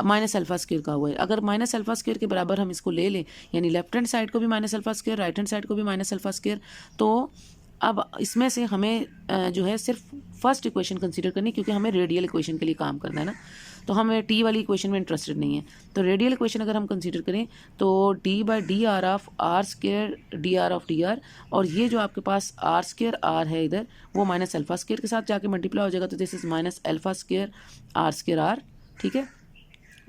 S1: माइनस अल्फा स्क्वायर का हुआ है। अगर माइनस अल्फा स्क्वायर के बराबर हम इसको ले लें, यानी लेफ्ट हैंड साइड को भी minus alpha square, right hand side को भी माइनस अल्फा स्क्वायर, तो अब इसमें से हमें जो है सिर्फ फर्स्ट इक्वेशन कंसीडर करनी, क्योंकि हमें रेडियल इक्वेशन के लिए काम करना है ना, तो हमें टी वाली इक्वेशन में इंटरेस्टेड नहीं है। तो रेडियल इक्वेशन अगर हम कंसीडर करें तो d by d r of r square d r of d r, और ये जो आपके पास आर स्क्वायर आर है इधर वो माइनस अल्फा स्क्वायर के साथ जाके मल्टीप्लाई हो जाएगा, तो this is minus alpha square r square r, ठीक है।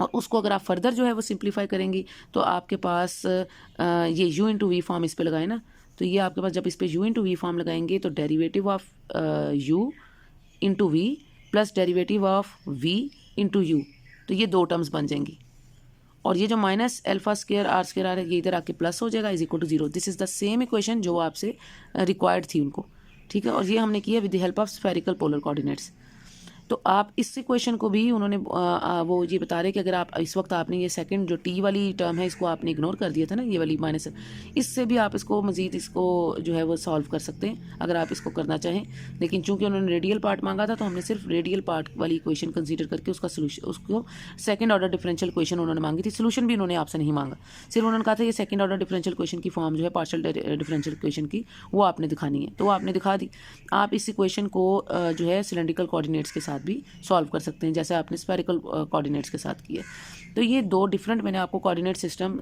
S1: और उसको अगर आप फर्दर जो है वो सिंप्लीफाई करेंगी तो आपके पास ये यू इंटू वी फॉर्म इस पर लगाए ना, तो ये आपके पास जब इस पर यू इंटू वी फॉर्म लगाएंगे तो derivative of u into v plus derivative of v into u, तो ये दो टर्म्स बन जाएंगी, और ये जो माइनस अल्फा स्क्वायर आर है ये इधर आके प्लस हो जाएगा is equal to zero. This is the same equation जो आपसे रिक्वायर्ड थी उनको, ठीक है। और ये हमने किया with the help of spherical polar coordinates. तो आप इस इक्वेशन को भी उन्होंने वो ये बता रहे कि अगर आप इस वक्त आपने ये सेकंड जो टी वाली टर्म है इसको आपने इग्नोर कर दिया था ना, ये वाली माइनस, इससे भी आप इसको मज़ीद इसको जो है वो सॉल्व कर सकते हैं अगर आप इसको करना चाहें। लेकिन चूंकि उन्होंने रेडियल पार्ट मांगा था तो हमने सिर्फ रेडियल पार्ट वाली इक्वेशन कंसीडर करके उसका सोल्यूशन, उसको सेकंड ऑर्डर डिफरेंशियल इक्वेशन उन्होंने मांगी थी, सोल्यूशन भी उन्होंने आपसे नहीं मांगा, सिर्फ उन्होंने कहा था ये सेकंड ऑर्डर डिफरेंशियल इक्वेशन की फॉर्म जो है पार्शियल डिफरेंशियल इक्वेशन की वो आपने दिखानी है, तो वो आपने दिखा दी। आप इस इक्वेशन को जो है सिलेंड्रिकल कोऑर्डिनेट्स के साथ भी सॉल्व कर सकते हैं जैसे आपने स्फेरिकल कोऑर्डिनेट्स के साथ किए। तो ये दो डिफरेंट मैंने आपको कोऑर्डिनेट सिस्टम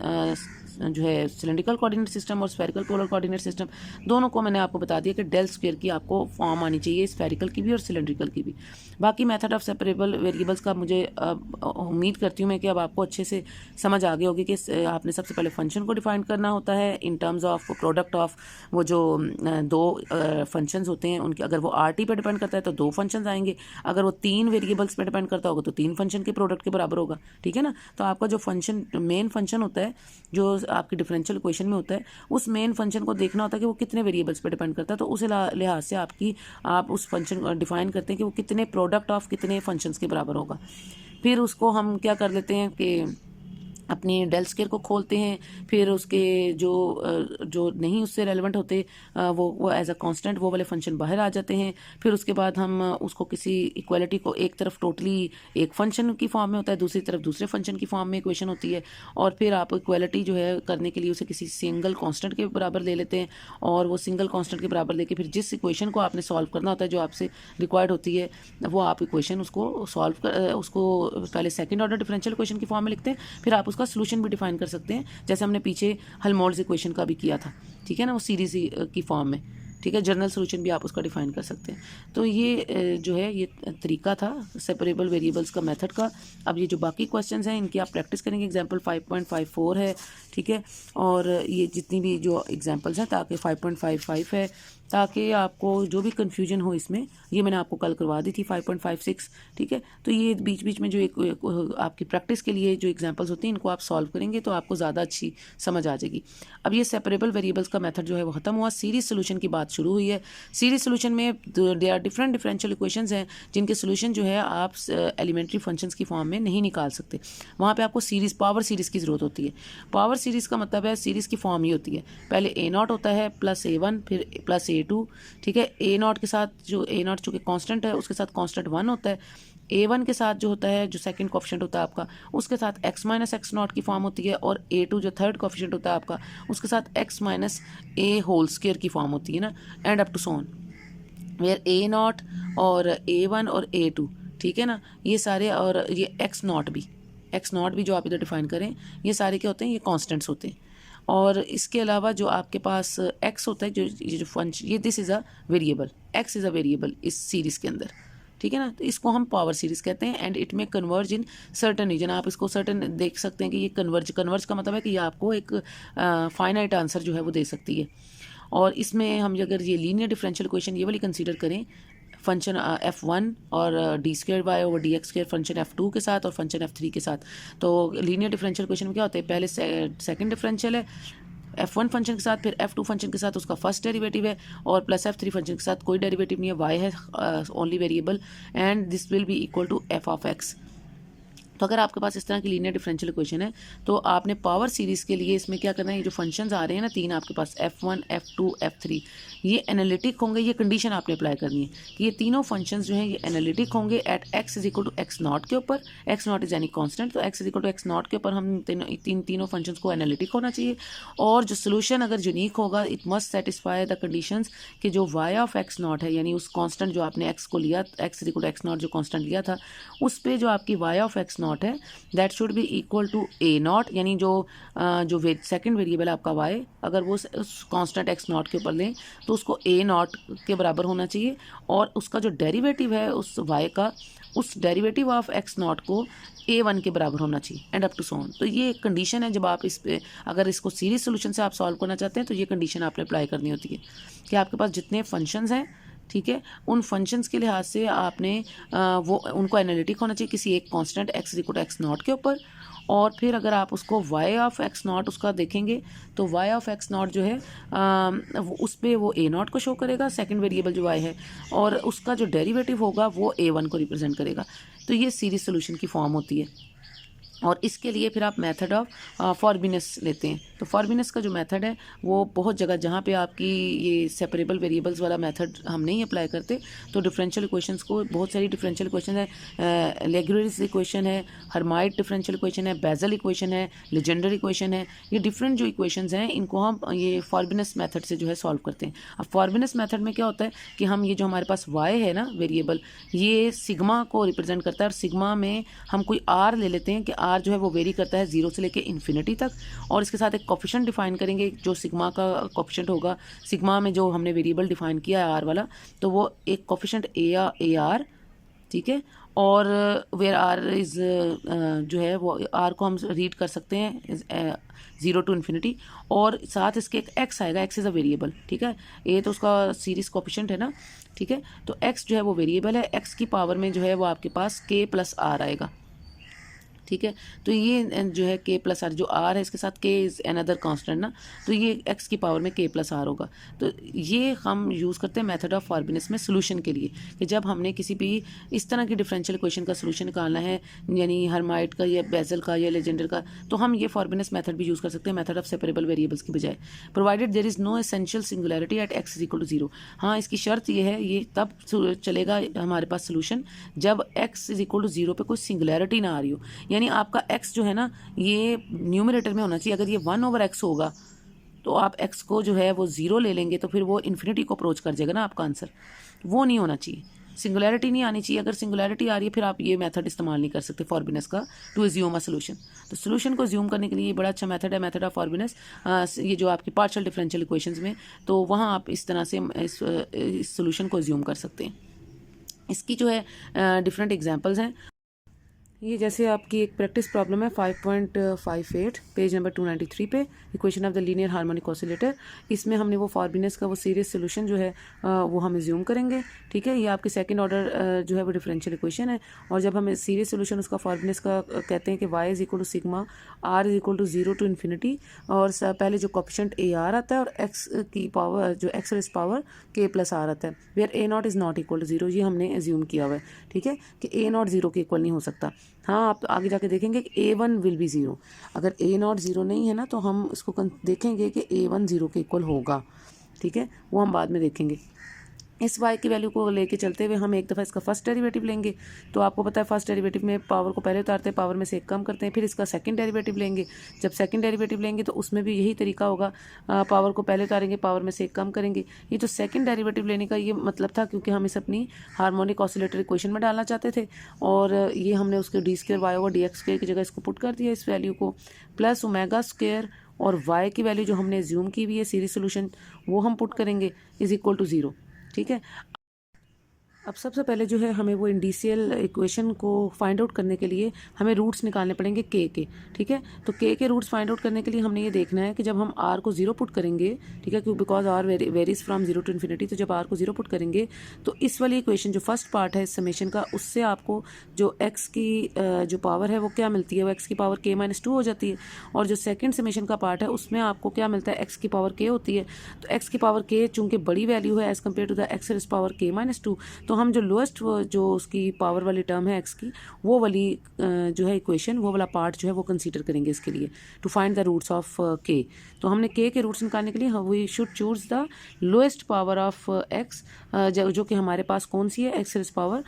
S1: जो है सिलेंड्रिकल कोऑर्डिनेट सिस्टम और स्फेरिकल पोलर कोऑर्डिनेट सिस्टम दोनों को मैंने आपको बता दिया कि डेल स्क्वायर की आपको फॉर्म आनी चाहिए स्फेरिकल की भी और सिलेंड्रिकल की भी। बाकी मेथड ऑफ सेपरेबल वेरिएबल्स का मुझे उम्मीद करती हूँ मैं कि अब आपको अच्छे से समझ आ गई होगी कि आपने सबसे पहले फंक्शन को डिफाइन करना होता है in terms of product of वो जो दो फंक्शंस होते हैं उनके, अगर वो आर टी पर डिपेंड करता है तो दो फंक्शंस आएंगे, अगर वो तीन वेरिएबल्स पे डिपेंड करता होगा तो तीन फंक्शन के प्रोडक्ट के बराबर होगा, ठीक है ना। तो आपका जो फंक्शन मेन फंक्शन होता है जो आपकी डिफरेंशियल इक्वेशन में होता है उस मेन फंक्शन को देखना होता है कि वो कितने वेरिएबल्स पे डिपेंड करता है, तो उस लिहाज से आप उस फंक्शन को डिफाइन करते हैं कि वो कितने प्रोडक्ट ऑफ कितने फंक्शंस के बराबर होगा। फिर उसको हम क्या कर लेते हैं कि अपनी डेल स्क्वायर को खोलते हैं, फिर उसके जो नहीं उससे रेलेवेंट होते वो एज अ कांस्टेंट वो वाले फंक्शन बाहर आ जाते हैं। फिर उसके बाद हम उसको किसी इक्वालिटी को एक तरफ टोटली एक फंक्शन की फॉर्म में होता है, दूसरी तरफ दूसरे फंक्शन की फॉर्म में इक्वेशन होती है, और फिर आप इक्वालिटी जो है करने के लिए उसे किसी सिंगल कांस्टेंट के बराबर ले लेते हैं, और वो सिंगल कांस्टेंट के बराबर लेके फिर जिस इक्वेशन को आपने सॉल्व करना होता है जो आपसे रिक्वायर्ड होती है वो आप इक्वेशन उसको सॉल्व कर उसको पहले सेकेंड ऑर्डर डिफरेंशियल इक्वेशन की फॉर्म में लिखते हैं, फिर आप उसका सोल्यूशन भी डिफाइन कर सकते हैं जैसे हमने पीछे हेल्महोल्ट्ज इक्वेशन का भी किया था, ठीक है ना, वो सीरीज की फॉर्म में, ठीक है। जनरल सोल्यूशन भी आप उसका डिफाइन कर सकते हैं। तो ये जो है ये तरीका था सेपरेबल वेरिएबल्स का मेथड का। अब ये जो बाकी क्वेश्चंस हैं इनकी आप प्रैक्टिस करेंगे, एग्जांपल 5.54 है, ठीक है, और ये जितनी भी जो एग्जांपल्स हैं ताकि 5.55 है ताकि आपको जो भी कन्फ्यूजन हो इसमें, ये मैंने आपको कल करवा दी थी 5.56, ठीक है। तो ये बीच बीच में जो एक आपकी प्रैक्टिस के लिए जो एग्जांपल्स होती हैं इनको आप सॉल्व करेंगे तो आपको ज़्यादा अच्छी समझ आ जाएगी। अब ये सेपरेबल वेरिएबल्स का मेथड जो है वो ख़त्म हुआ, सीरीज सोल्यूशन की बात शुरू हुई है। सीरीज सोल्यूशन में they are different differential equations हैं जिनके सोल्यूशन जो है आप एलिमेंट्री फंक्शंस की फॉर्म में नहीं निकाल सकते। वहाँ पे आपको सीरीज पावर सीरीज़ की ज़रूरत होती है। पावर सीरीज़ का मतलब है सीरीज़ की फॉर्म ही होती है, पहले A0 होता है प्लस A1 फिर प्लस A2, ठीक है। A0 के साथ जो A0 चूँकि कांस्टेंट है उसके साथ कांस्टेंट 1 होता है। A1 के साथ जो होता है जो सेकंड कोफिशिएंट होता है आपका उसके साथ x माइनस एक्स नॉट की फॉर्म होती है, और A2 जो थर्ड कोफिशिएंट होता है आपका उसके साथ x minus a whole square की फॉर्म होती है ना, and up to so on where A0 और A1 और A2, ठीक है ना, ये सारे, और ये x नॉट भी जो आप इधर डिफाइन करें ये सारे क्या होते हैं, ये कॉन्स्टेंट्स होते हैं। और इसके अलावा जो आपके पास x होता है, जो फंक्शन, ये this is a variable, x is a variable इस सीरीज़ के अंदर, ठीक है ना। तो इसको हम पावर सीरीज़ कहते हैं, एंड इट में कन्वर्ज इन सर्टन रीजन। आप इसको सर्टन देख सकते हैं कि ये कन्वर्ज का मतलब है कि ये आपको एक फाइनाइट आंसर जो है वो दे सकती है। और इसमें हम अगर ये लीनियर डिफरेंशियल इक्वेशन ये वाली कंसीडर करें, फंक्शन F1 और d² over dx² function F2 के साथ और फंक्शन F3 के साथ, तो लीनियर डिफरेंशियल इक्वेशन में क्या होता है, पहले सेकंड डिफरेंशियल है F1 फंक्शन के साथ, फिर F2 फंक्शन के साथ उसका फर्स्ट डेरिवेटिव है, और प्लस F3 फंक्शन के साथ कोई डेरिवेटिव नहीं है, y है only variable, and this will be equal to f of x। तो अगर आपके पास इस तरह की लीनियर डिफरेंशियल इक्वेशन है तो आपने पावर सीरीज़ के लिए इसमें क्या करना है, ये जो फंक्शंस आ रहे हैं ना तीन आपके पास F1 F2 F3, ये एनालिटिक होंगे। ये कंडीशन आपने अप्लाई करनी है कि ये तीनों फंक्शंस जो हैं ये एनालिटिक होंगे at x is equal to x naught के ऊपर। एक्स नॉट इज यानी कांस्टेंट, तो x is equal to x naught के ऊपर हम तीनों फंक्शंस को एनालिटिक होना चाहिए। और जो सोल्यूशन अगर यूनिक होगा it must satisfy the conditions कि जो y ऑफ एक्स नॉट है, यानी उस कांस्टेंट जो आपने x को लिया, x is equal to x naught जो कांस्टेंट लिया था, उस पे जो आपकी y ऑफ एक्स नॉट है that should be equal to A0, यानी जो सेकंड वेरिएबल आपका y, अगर वो उस कांस्टेंट x नॉट के ऊपर लें तो उसको A0 के बराबर होना चाहिए, और उसका जो डेरिवेटिव है उस y का, उस डेरिवेटिव ऑफ x नॉट को A1 के बराबर होना चाहिए, and up to so on. तो ये एक कंडीशन है, जब आप इस पे अगर इसको सीरीज सोल्यूशन से आप सॉल्व करना चाहते हैं तो ये कंडीशन आपने अप्लाई करनी होती है कि आपके पास जितने फंक्शंस हैं, ठीक है, उन फंक्शंस के लिहाज से आपने वो उनको एनालिटिक होना चाहिए किसी एक constant x equal to x naught के ऊपर। और फिर अगर आप उसको y ऑफ एक्स नॉट उसका देखेंगे तो y ऑफ एक्स नॉट जो है उस पर वो A0 को शो करेगा, सेकंड वेरिएबल जो y है, और उसका जो डेरिवेटिव होगा वो A1 को रिप्रेजेंट करेगा। तो ये सीरीज सोल्यूशन की फॉर्म होती है। और इसके लिए फिर आप मेथड ऑफ फॉर्बिनस लेते हैं। तो फॉर्बिनस का जो मेथड है वो बहुत जगह जहाँ पे आपकी ये सेपरेबल वेरिएबल्स वाला मेथड हम नहीं अप्लाई करते, तो डिफरेंशियल इक्वेशंस को, बहुत सारी डिफरेंशियल इक्वेशन है, लेग्रेरिस इक्वेशन है, हर्माइट डिफरेंशियल इक्वेशन है, बेजल इक्वेशन है, लेजेंडर इक्वेशन है, ये डिफरेंट जो इक्वेशंस हैं इनको हम ये फॉर्बिनस मेथड से जो है सॉल्व करते हैं। अब फॉर्बिनस मेथड में क्या होता है कि हम ये जो हमारे पास y है ना वेरिएबल, ये सिग्मा को रिप्रेजेंट करता है, और सिग्मा में हम कोई r ले लेते हैं कि r जो है वो वेरी करता है 0 से लेके इन्फिनिटी तक, और इसके साथ एक कोफिशिएंट डिफाइन करेंगे जो सिग्मा का कोफिशिएंट होगा। सिग्मा में जो हमने वेरिएबल डिफाइन किया है r वाला, तो वो एक कोफिशिएंट ए आर, ठीक है, और वेयर आर इज़ जो है वो आर को हम रीड कर सकते हैं 0 टू इन्फिनिटी, और साथ इसके एक x आएगा, x इज़ अ वेरिएबल, ठीक है, ए तो उसका सीरीज कोफिशिएंट है ना, ठीक है, तो x जो है वो वेरिएबल है, x की पावर में जो है वो आपके पास k प्लस आर आएगा, ठीक है। तो ये जो है k प्लस आर, जो r है इसके साथ k इज़ अनदर कांस्टेंट ना, तो ये x की पावर में k प्लस आर होगा। तो ये हम यूज़ करते हैं मेथड ऑफ फॉर्बिनस में सोल्यूशन के लिए, कि जब हमने किसी भी इस तरह की डिफरेंशियल इक्वेशन का सोल्यूशन निकालना है, यानी हर्माइट का या बेजल का या लेजेंडर का, तो हम ये फॉर्बिनस मेथड भी यूज़ कर सकते हैं मेथड ऑफ सेपरेबल वेरिएबल्स की बजाय, provided there is no essential singularity at x is equal to 0। हाँ, इसकी शर्त ये है, ये तब चलेगा हमारे पास सोल्यूशन जब x इज इक्वल टू 0 पे कोई सिंगुलैरिटी ना आ रही हो, यानी आपका x जो है ना ये न्यूमरेटर में होना चाहिए। अगर ये 1/x होगा तो आप x को जो है वो 0 ले लेंगे तो फिर वो इन्फिनिटी को अप्रोच कर जाएगा ना आपका आंसर, वो नहीं होना चाहिए, सिंगुलैरिटी नहीं आनी चाहिए। अगर सिंगुलैरिटी आ रही है फिर आप ये मेथड इस्तेमाल नहीं कर सकते फॉर्बिनस का टू एज्यूम अ सोल्यूशन। तो सोल्यूशन को एज्यूम करने के लिए ये बड़ा अच्छा मेथड है, मेथड ऑफ फॉर्बिनस। ये जो आपकी पार्शियल डिफरेंशियल इक्वेशंस में, तो वहाँ आप इस तरह से इस सोल्यूशन को एज्यूम कर सकते हैं। इसकी जो है डिफरेंट एग्जांपल्स हैं। ये जैसे आपकी एक प्रैक्टिस प्रॉब्लम है 5.58 पेज नंबर 293 पे, equation of the linear harmonic oscillator. इसमें हमने वो फॉर्बिनस का वो सीरीज सोल्यूशन जो है वो हम एज्यूम करेंगे। ठीक है, ये आपकी सेकंड ऑर्डर जो है वो डिफरेंशियल इक्वेशन है। और जब हम सीरीज सोल्यूशन उसका फॉर्बिनस का कहते हैं कि y is equal to sigma r is equal to 0 to infinity, और पहले जो कॉफिशेंट ए आर आता है और x की पावर जो x raise power k plus r आता है, where a naught is not equal to 0, ये हमने एज्यूम किया हुआ है। ठीक है, कि a नॉट 0 के इक्वल नहीं हो सकता। हाँ, आप आगे जाके देखेंगे कि A1 विल बी 0। अगर A नॉट 0 नहीं है ना, तो हम इसको देखेंगे कि A1 0 के इक्वल होगा। ठीक है, वो हम बाद में देखेंगे। इस y की वैल्यू को लेके चलते हुए हम एक दफ़ा इसका फर्स्ट डेरिवेटिव लेंगे। तो आपको पता है फर्स्ट डेरिवेटिव में पावर को पहले उतारते हैं, पावर में से एक कम करते हैं, फिर इसका सेकंड डेरिवेटिव लेंगे। जब सेकंड डेरिवेटिव लेंगे तो उसमें भी यही तरीका होगा, पावर को पहले उतारेंगे, पावर में से एक कम करेंगे। ये जो सेकंड डेरिवेटिव लेने का ये मतलब था, क्योंकि हम इस अपनी हार्मोनिक ऑसिलेटर इक्वेशन में डालना चाहते थे, और ये हमने उसके d square y over d x square की जगह इसको पुट कर दिया, इस वैल्यू को, प्लस ओमेगा स्क्वायर, और y की वैल्यू जो हमने एज्यूम की हुई है सीरीज सोल्यूशन वो हम पुट करेंगे, इज इक्वल टू 0। ठीक है, अब सबसे पहले जो है हमें वो इंडिशियल इक्वेशन को फाइंड आउट करने के लिए हमें रूट्स निकालने पड़ेंगे के। ठीक है, तो के रूट्स फाइंड आउट करने के लिए हमने ये देखना है कि जब हम r को 0 पुट करेंगे, ठीक है, क्योंकि because r varies from 0 to infinity, तो जब r को 0 पुट करेंगे तो इस वाली इक्वेशन जो फर्स्ट पार्ट है इस समेशन का, उससे आपको जो x की जो पावर है वो क्या मिलती है, वो x की पावर k-2 हो जाती है। और जो सेकेंड समेशन का पार्ट है उसमें आपको क्या मिलता है, x की पावर k होती है। तो x की पावर k चूँकि बड़ी वैल्यू है as compare to the x raise power k-2, तो हम जो लोएस्ट जो उसकी पावर वाली टर्म है x की, वो वाली जो है इक्वेशन, वो वाला पार्ट जो है वो कंसीडर करेंगे इसके लिए, to find the roots of k। तो हमने k के रूट्स निकालने के लिए we should choose the lowest power of x, जो कि हमारे पास कौन सी है, x रेज़ पावर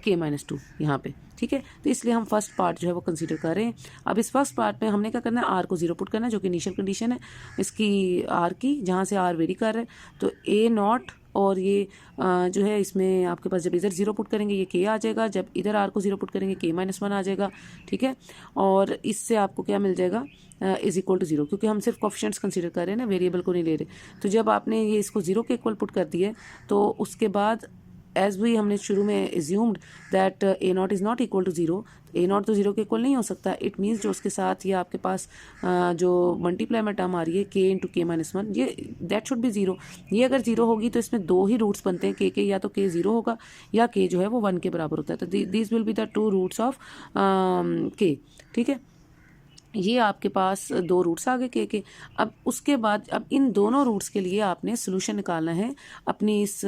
S1: k-2 यहाँ पे। ठीक है, तो इसलिए हम फर्स्ट पार्ट जो है वो कंसीडर कर रहे हैं। अब इस फर्स्ट पार्ट में हमने क्या करना है, r को 0 पुट करना है, जो कि इनिशियल कंडीशन है इसकी r की, जहाँ से r वेरी कर रहा है। तो a नॉट, और ये जो है इसमें आपके पास जब इधर 0 पुट करेंगे ये k आ जाएगा, जब इधर r को 0 पुट करेंगे k-1 आ जाएगा। ठीक है, और इससे आपको क्या मिल जाएगा, इज इक्वल टू 0, क्योंकि हम सिर्फ कोफिशिएंट्स कंसीडर कर रहे हैं ना, वेरिएबल को नहीं ले रहे। तो जब आपने ये इसको 0 के इक्वल पुट कर दिया, तो उसके बाद एज वी हमने शुरू में assumed that a naught is not equal to 0, a naught तो 0 के इक्वल नहीं हो सकता। इट मीन्स जो उसके साथ ये आपके पास जो मल्टीप्लाई में टर्म आ रही है k इंटू k-1, ये दैट शुड बी 0। ये अगर 0 होगी तो इसमें दो ही रूट्स बनते हैं k के, या तो k 0 होगा या k जो है वो 1 के बराबर होता है। तो this will be the two roots of k। ठीक है, ये आपके पास दो रूट्स आ गए के। अब उसके बाद अब इन दोनों रूट्स के लिए आपने सोल्यूशन निकालना है अपनी इस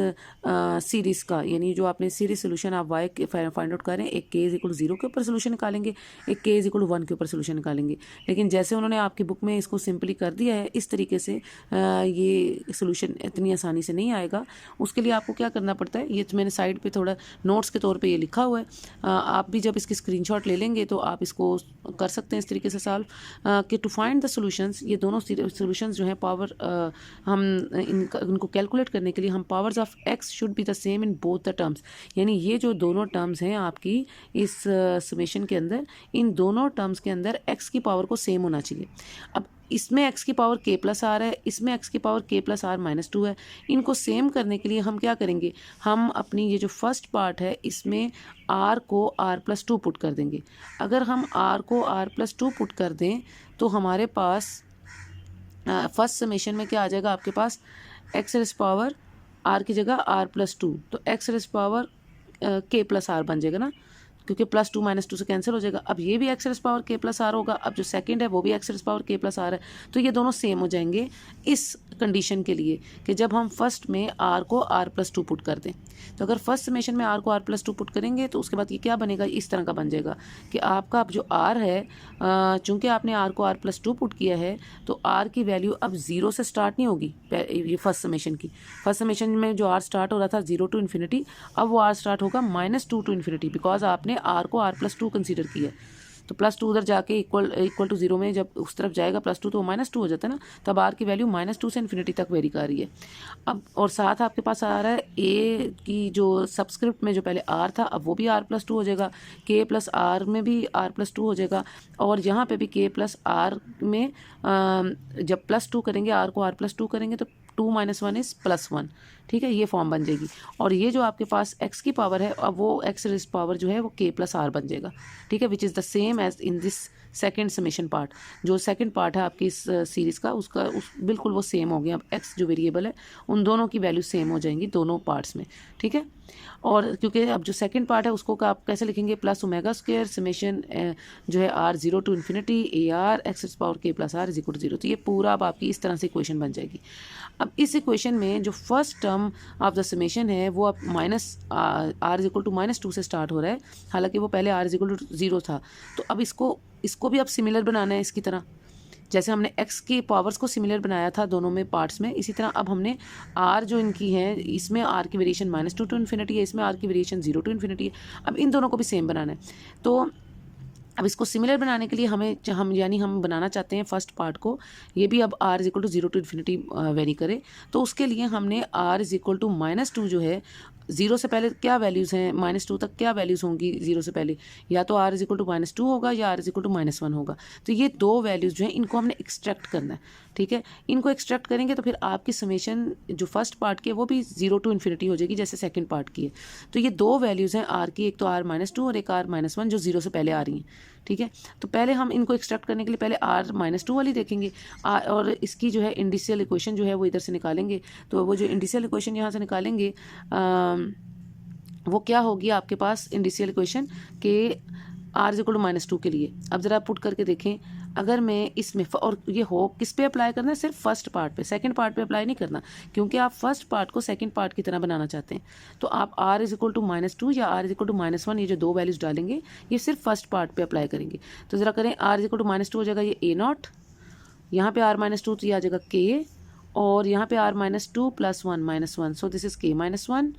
S1: सीरीज़ का, यानी जो आपने सीरीज सोल्यूशन आप y के फाइंड आउट करें, एक k इज इक्वल 0 के ऊपर सोल्यूशन निकालेंगे, एक k इज इक्वल 1 के ऊपर सोल्यूशन निकालेंगे। लेकिन जैसे उन्होंने आपकी बुक में इसको सिंपली कर दिया है, इस तरीके से ये सोल्यूशन इतनी आसानी से नहीं आएगा। उसके लिए आपको क्या करना पड़ता है, ये तो मैंने साइड पर थोड़ा नोट्स के तौर पर ये लिखा हुआ है, आप भी जब इसकी स्क्रीनशॉट ले लेंगे तो आप इसको कर सकते हैं इस तरीके से कि टू फाइंड द सॉल्यूशंस, ये दोनों सॉल्यूशंस जो हैं पावर हम इनको कैलकुलेट करने के लिए हम powers of x should be the same in both the terms, यानी ये जो दोनों टर्म्स हैं आपकी इस समेशन के अंदर, इन दोनों टर्म्स के अंदर x की पावर को सेम होना चाहिए। अब इसमें x की पावर k प्लस आर है, इसमें x की पावर k प्लस आर -2 है। इनको सेम करने के लिए हम क्या करेंगे, हम अपनी ये जो फर्स्ट पार्ट है इसमें r को r+2 पुट कर देंगे। अगर हम r को r+2 पुट कर दें तो हमारे पास फर्स्ट समेशन में क्या आ जाएगा, आपके पास x रेज़ पावर r की जगह r+2, तो x raise power k plus r बन जाएगा ना, क्योंकि +2 -2 से कैंसिल हो जाएगा। अब ये भी x raise power k plus r होगा, अब जो सेकंड है वो भी x raise power k plus r है, तो ये दोनों सेम हो जाएंगे इस कंडीशन के लिए कि जब हम फर्स्ट में r को r+2 पुट कर दें। तो अगर फर्स्ट समेशन में r को r+2 पुट करेंगे तो उसके बाद ये क्या बनेगा, इस तरह का बन जाएगा कि आपका अब जो r है, चूँकि आपने r को r+2 पुट किया है तो r की वैल्यू अब 0 से स्टार्ट नहीं होगी। ये फर्स्ट समेशन की, फर्स्ट समेशन में जो r स्टार्ट हो रहा था 0 टू इन्फिनिटी, अब वो r स्टार्ट होगा -2 टू इन्फिनिटी, बिकॉज आपने r को r+2 कंसीडर किया। तो +2 उधर जाके इक्वल टू 0 में जब उस तरफ जाएगा +2 तो -2 हो जाता है ना, तब r की वैल्यू -2 से इन्फिनिटी तक वेरी कर रही है। अब और साथ आपके पास आ रहा है a की जो सबस्क्रिप्ट में जो पहले r था, अब वो भी r+2 हो जाएगा, k प्लस r में भी r+2 हो जाएगा, और यहाँ पे भी k प्लस r में जब +2 करेंगे, r को r+2 करेंगे तो 2 - 1 इज़ +1, ठीक है, ये फॉर्म बन जाएगी। और ये जो आपके पास x की पावर है, अब वो x रेज़ पावर जो है वो k + r बन जाएगा, ठीक है, which is the same as in this second summation part. जो सेकंड पार्ट है आपकी इस सीरीज़ का, उसका बिल्कुल वो सेम हो गया। अब x जो वेरिएबल है उन दोनों की वैल्यू सेम हो जाएंगी दोनों पार्ट्स में, ठीक है। और क्योंकि अब जो सेकंड पार्ट है उसको आप कैसे लिखेंगे, +ω² समेशन जो है r 0 to infinity AR x पावर k + r = 0। तो ये पूरा अब आपकी इस तरह से इक्वेशन बन जाएगी। अब इस इक्वेशन में जो first term of the summation है वो अब r -2 से स्टार्ट हो रहा है, हालांकि वो पहले r 0 था। तो अब इसको भी अब सिमिलर बनाना है इसकी तरह, जैसे हमने x की पावर्स को सिमिलर बनाया था दोनों में पार्ट्स में, इसी तरह अब हमने r जो इनकी है, इसमें r की वेरिएशन -2 टू इन्फिनिटी है, इसमें r की वेरिएशन 0 टू इन्फिनिटी है। अब इन दोनों को भी सेम बनाना है। तो अब इसको सिमिलर बनाने के लिए हम बनाना चाहते हैं फर्स्ट पार्ट को, ये भी अब r = 0 टू इन्फिनिटी वेरी करे। तो उसके लिए हमने r = -2 जो है, 0 से पहले क्या वैल्यूज़ हैं, -2 तक क्या वैल्यूज़ होंगी 0 से पहले, या तो r = -2 होगा या r = -1 होगा। तो ये दो वैल्यूज़ जो हैं इनको हमने एक्सट्रैक्ट करना है, ठीक है। इनको एक्सट्रैक्ट करेंगे तो फिर आपकी समेशन जो फर्स्ट पार्ट की है वो भी 0 टू इन्फिनिटी हो जाएगी जैसे सेकंड पार्ट की है। तो ये दो वैल्यूज़ हैं r की, एक तो r -2 और एक r -1 जो 0 से पहले आ रही हैं, ठीक है। तो पहले हम इनको एक्सट्रैक्ट करने के लिए पहले r -2 वाली देखेंगे, और इसकी जो है इंडिशियल इक्वेशन जो है वो इधर से निकालेंगे। तो वो जो इंडिशियल इक्वेशन यहाँ से निकालेंगे वो क्या होगी आपके पास इंडिशियल इक्वेशन के r = -2 के लिए। अब ज़रा पुट करके देखें, अगर मैं इसमें और ये हो किस पे अप्लाई करना है, सिर्फ फर्स्ट पार्ट पे, सेकंड पार्ट पे अप्लाई नहीं करना, क्योंकि आप फर्स्ट पार्ट को सेकंड पार्ट की तरह बनाना चाहते हैं। तो आप r = -2 या r = -1 ये जो दो वैल्यूज़ डालेंगे ये सिर्फ फर्स्ट पार्ट पे अप्लाई करेंगे। तो ज़रा करें, r = -2 हो जाएगा ये a0, यहाँ पे r -2 तो ये आ जाएगा k, और यहाँ पे r -2 + 1 -1, so this is k -1,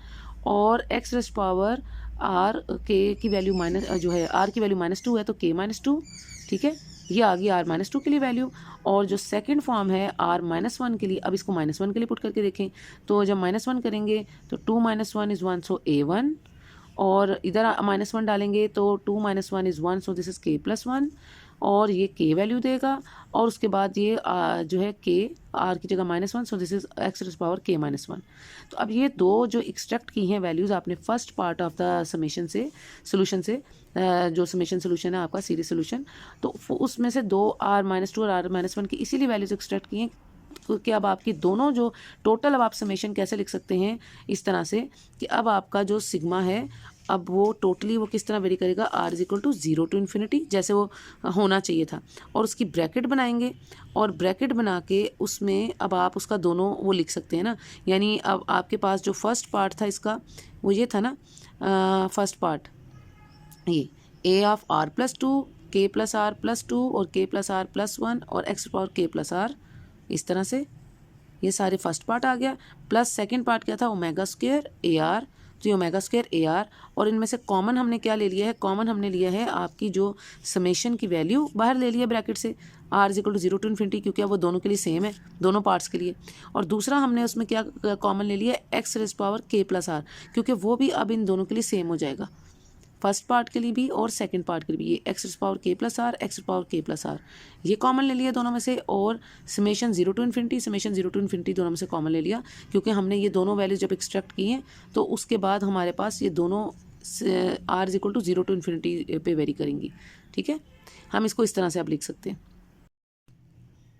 S1: और x raise power r k की वैल्यू जो है r की वैल्यू -2 है तो k -2, ठीक है, ये आ गई r -2 के लिए वैल्यू। और जो सेकंड फॉर्म है r -1 के लिए, अब इसको -1 के लिए पुट करके देखें, तो जब -1 करेंगे तो 2 - 1 = 1, सो a1, और इधर -1 डालेंगे तो 2 - 1 = 1, सो दिस इज़ k + 1, और ये k वैल्यू देगा, और उसके बाद ये जो है k r की जगह -1, so this is x raise power k -1। तो अब ये दो जो एक्सट्रैक्ट की हैं वैल्यूज़ आपने first part of the summation से, सोल्यूशन से, जो समेशन सोल्यूशन है आपका सीरीज सोल्यूशन, तो उसमें से दो r -2 और r -1 की इसीलिए वैल्यूज़ एक्सट्रैक्ट की हैं, क्योंकि अब आपकी दोनों जो टोटल, अब आप समेशन कैसे लिख सकते हैं इस तरह से कि अब आपका जो सिग्मा है, अब वो टोटली वो किस तरह वेरी करेगा, r = 0 टू इन्फिनिटी जैसे वो होना चाहिए था, और उसकी ब्रैकेट बनाएंगे, और ब्रैकेट बना के उसमें अब आप उसका दोनों वो लिख सकते हैं ना, यानी अब आपके पास जो फर्स्ट पार्ट था इसका वो ये था ना, फर्स्ट पार्ट ये a(r + 2 k + r + 2 और k + r + 1 और x पावर k + r, इस तरह से ये सारे फर्स्ट पार्ट आ गया, प्लस सेकंड पार्ट क्या था, ω² AR, तो ये ω² AR, और इनमें से कॉमन हमने क्या ले लिया है, कॉमन हमने लिया है आपकी जो समेशन की वैल्यू बाहर ले लिया ब्रैकेट से, r = 0 टू इन्फिनिटी, क्योंकि अब वो दोनों के लिए सेम है, दोनों पार्ट्स के लिए। और दूसरा हमने उसमें क्या कॉमन ले लिया है, x raise power k + r, क्योंकि वो भी अब इन दोनों के लिए सेम हो जाएगा, फर्स्ट पार्ट के लिए भी और सेकंड पार्ट के लिए भी, ये x raise power k + r, x पावर k + r, ये कॉमन ले लिया दोनों में से, और समेशन 0 टू इन्फिनिटी दोनों में से कॉमन ले लिया, क्योंकि हमने ये दोनों वैल्यूज जब एक्सट्रैक्ट की हैं तो उसके बाद हमारे पास ये दोनों r = 0 टू इन्फिनिटी पे वेरी करेंगी, ठीक है। हम इसको इस तरह से अब लिख सकते हैं।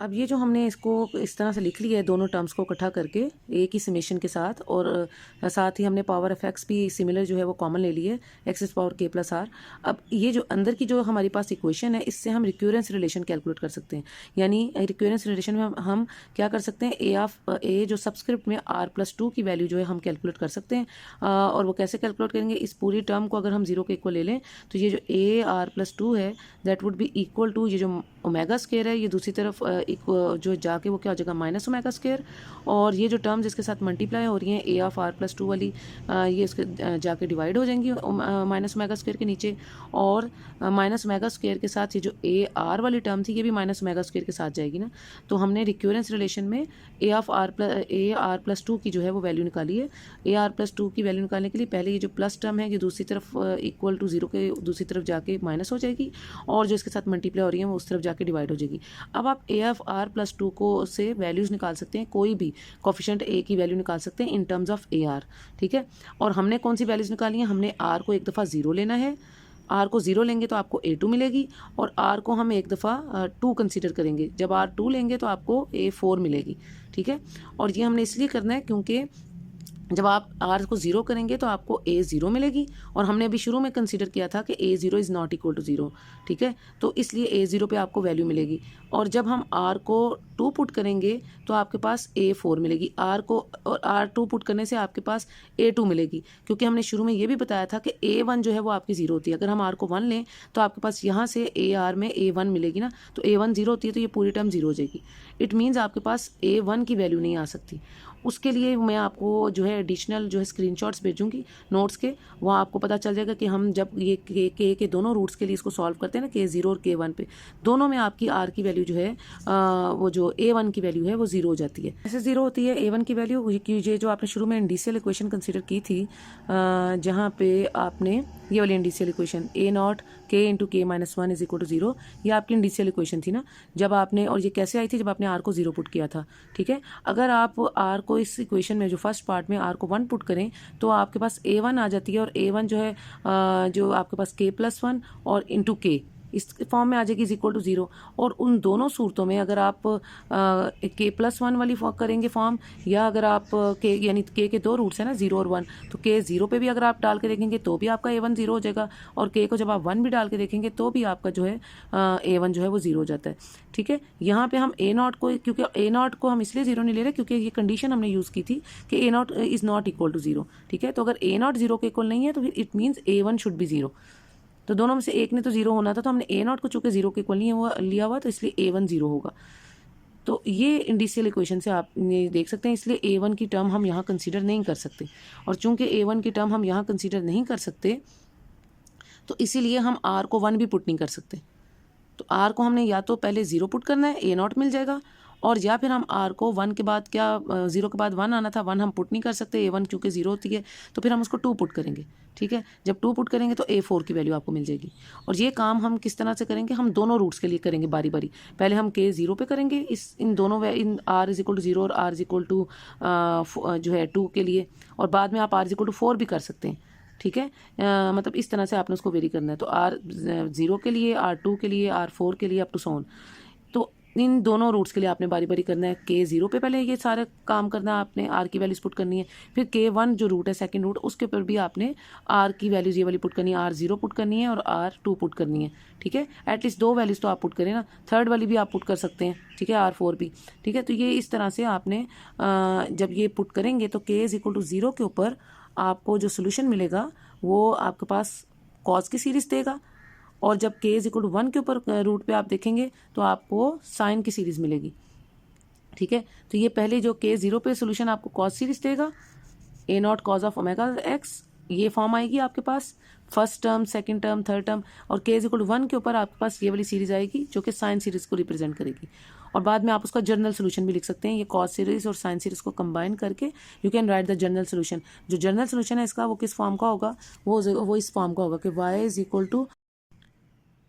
S1: अब ये जो हमने इसको इस तरह से लिख लिया है दोनों टर्म्स को इकट्ठा करके एक ही समेशन के साथ, और साथ ही हमने पावर ऑफ एक्स भी सिमिलर जो है वो कॉमन ले ली है, x raise power k + r। अब ये जो अंदर की जो हमारे पास इक्वेशन है, इससे हम रिक्यूरेंस रिलेशन कैलकुलेट कर सकते हैं, यानी रिक्यूरेंस रिलेशन में हम क्या कर सकते हैं, a जो सबस्क्रिप्ट में r + 2 की वैल्यू जो है हम कैलकुलेट कर सकते हैं, और वो कैसे कैलकुलेट करेंगे, इस पूरी टर्म को अगर हम 0 के इक्वल ले लें तो ये जो a r + 2 है that would be equal to ये जो ω² है, ये दूसरी तरफ जो जाके वो क्या हो जाएगा -ω², और ये जो टर्म्स इसके साथ मल्टीप्लाई हो रही हैं a(r + 2 वाली, ये इसके जाके डिवाइड हो जाएंगी -ω² के नीचे, और -ω² के साथ ये जो a(r) वाली टर्म थी ये भी -ω² के साथ जाएगी ना। तो हमने रिक्यूरेंस रिलेशन में a(r + 2 की जो है वो वैल्यू निकाली है। a(r + 2 की वैल्यू निकालने के लिए पहले ये जो प्लस टर्म है ये दूसरी तरफ इक्वल टू 0 के दूसरी तरफ जाके माइनस हो जाएगी, और जो इसके साथ मल्टीप्लाई हो रही है वो उस तरफ जाके डिवाइड हो जाएगी। अब आप ऑफ आर प्लस टू को से वैल्यूज़ निकाल सकते हैं, कोई भी कोफिशिएंट ए की वैल्यू निकाल सकते हैं in terms of A R, ठीक है। और हमने कौन सी वैल्यूज़ निकाली हैं, हमने आर को एक दफ़ा ज़ीरो लेना है, आर को ज़ीरो लेंगे तो आपको A2 मिलेगी, और आर को हम एक दफ़ा 2 कंसीडर करेंगे, जब आर 2 लेंगे तो आपको A4 मिलेगी, ठीक है। और ये हमने इसलिए करना है क्योंकि जब आप आर को ज़ीरो करेंगे तो आपको A0 मिलेगी, और हमने अभी शुरू में कंसीडर किया था कि A0 is not equal to zero, ठीक है। तो इसलिए A0 पे आपको वैल्यू मिलेगी, और जब हम आर को 2 पुट करेंगे तो आपके पास A4 मिलेगी, आर को और R2 पुट करने से आपके पास A2 मिलेगी, क्योंकि हमने शुरू में ये भी बताया था कि A1 जो है वो आपकी ज़ीरो होती है। अगर हम आर को 1 लें तो आपके पास यहाँ से AR में A1 मिलेगी ना, तो A1 ज़ीरो होती है तो ये पूरी टर्म ज़ीरो हो जाएगी। इट मीन्स आपके पास A1 की वैल्यू नहीं आ सकती। उसके लिए मैं आपको जो है एडिशनल जो है स्क्रीनशॉट्स भेजूंगी नोट्स के, वहाँ आपको पता चल जाएगा कि हम जब ये के दोनों रूट्स के लिए इसको सॉल्व करते हैं ना, K0 और K1 पे, दोनों में आपकी आर की वैल्यू जो है वो जो A1 की वैल्यू है वो ज़ीरो हो जाती है। ऐसे ज़ीरो होती है A1 की वैल्यू, ये जो आपने शुरू में इंडिशियल इक्वेशन कंसिडर की थी, जहाँ पे आपने ये वाली indicial equation A0 K into K minus 1 is equal to zero, ये आपकी इंडिशियल इक्वेशन थी ना, जब आपने, और ये कैसे आई थी, जब आपने आर को ज़ीरो पुट किया था, ठीक है। अगर आप आर को इस इक्वेशन में जो फर्स्ट पार्ट में आर को 1 पुट करें तो आपके पास A1 आ जाती है, और A1 जो है जो आपके पास K+1 और इंटू K इस फॉर्म में आ जाएगी इज इक्वल टू ज़ीरो। और उन दोनों सूरतों में अगर आप K+1 वाली करेंगे फॉर्म, या अगर आप K यानी K के दो रूट्स हैं ना, 0 और 1, तो K0 पे भी अगर आप डाल के देखेंगे तो भी आपका A1 ज़ीरो हो जाएगा, और K को जब आप 1 भी डाल के देखेंगे तो भी आपका जो है A1 जो है वो ज़ीरो हो जाता है, ठीक है। यहाँ पे हम A0 को, क्योंकि A0 को हम इसलिए ज़ीरो नहीं ले रहे क्योंकि ये कंडीशन हमने यूज़ की थी कि A0 is not equal to zero, ठीक है। तो अगर A0 ज़ीरो के इक्वल नहीं है तो फिर it means A1 should be zero, तो दोनों में से एक ने तो ज़ीरो होना था, तो हमने A0 को चूंकि ज़ीरो के इक्वल नहीं हुआ लिया हुआ, तो इसलिए A1 ज़ीरो होगा। तो ये इंडिशियल इक्वेशन से आप ये देख सकते हैं, इसलिए A1 की टर्म हम यहाँ कंसीडर नहीं कर सकते, और चूंकि A1 की टर्म हम यहाँ कंसीडर नहीं कर सकते तो इसीलिए हम R को 1 भी पुट नहीं कर सकते। तो R को हमने या तो पहले ज़ीरो पुट करना है, A0 मिल जाएगा, और या फिर हम R को 1 के बाद, क्या 0 के बाद 1 आना था, 1 हम पुट नहीं कर सकते, A1 क्योंकि ज़ीरो होती है, तो फिर हम उसको 2 पुट करेंगे, ठीक है। जब 2 पुट करेंगे तो A4 की वैल्यू आपको मिल जाएगी। और ये काम हम किस तरह से करेंगे, हम दोनों रूट्स के लिए करेंगे बारी बारी। पहले हम K0 पे करेंगे इन दोनों इन R is equal to zero और R इज इक्वल टू जो है 2 के लिए, और बाद में आप R इज इक्वल टू 4 भी कर सकते हैं, ठीक है। मतलब इस तरह से आपने उसको वेरी करना है। तो R0 के लिए, R2 के लिए, R4 के लिए, अप टू सो ऑन। तो इन दोनों रूट्स के लिए आपने बारी बारी करना है। K0 पे पहले ये सारा काम करना है, आपने R की वैल्यूज पुट करनी है, फिर K1 जो रूट है सेकंड रूट, उसके ऊपर भी आपने R की वैल्यूज ये वाली पुट करनी है, R0 पुट करनी है और R2 पुट करनी है, ठीक है। एटलीस्ट 2 वैल्यूज तो आप पुट करें ना, थर्ड वाली भी आप पुट कर सकते हैं, ठीक है, R4 भी, ठीक है। तो ये इस तरह से आपने जब ये पुट करेंगे तो K इज इक्वल टू 0 के ऊपर आपको जो सोल्यूशन मिलेगा वो आपके पास कॉस की सीरीज देगा, और जब K इज इक्वल टू 1 के ऊपर रूट पे आप देखेंगे तो आपको साइन की सीरीज मिलेगी, ठीक है। तो ये पहले जो K0 पे सोल्यूशन आपको कॉस सीरीज देगा, A0 cos of omega x, ये फॉर्म आएगी आपके पास, first term, second term, third term, और K इज इक्वल टू 1 के ऊपर आपके पास ये वाली सीरीज आएगी जो कि साइन सीरीज को रिप्रेजेंट करेगी। और बाद में आप उसका जनरल सोल्यूशन भी लिख सकते हैं, ये कॉस सीरीज और साइन सीरीज को कंबाइन करके you can write the general solution. जो जनरल सोल्यूशन है इसका वो किस फॉर्म का होगा, वो इस फॉर्म का होगा कि y is equal to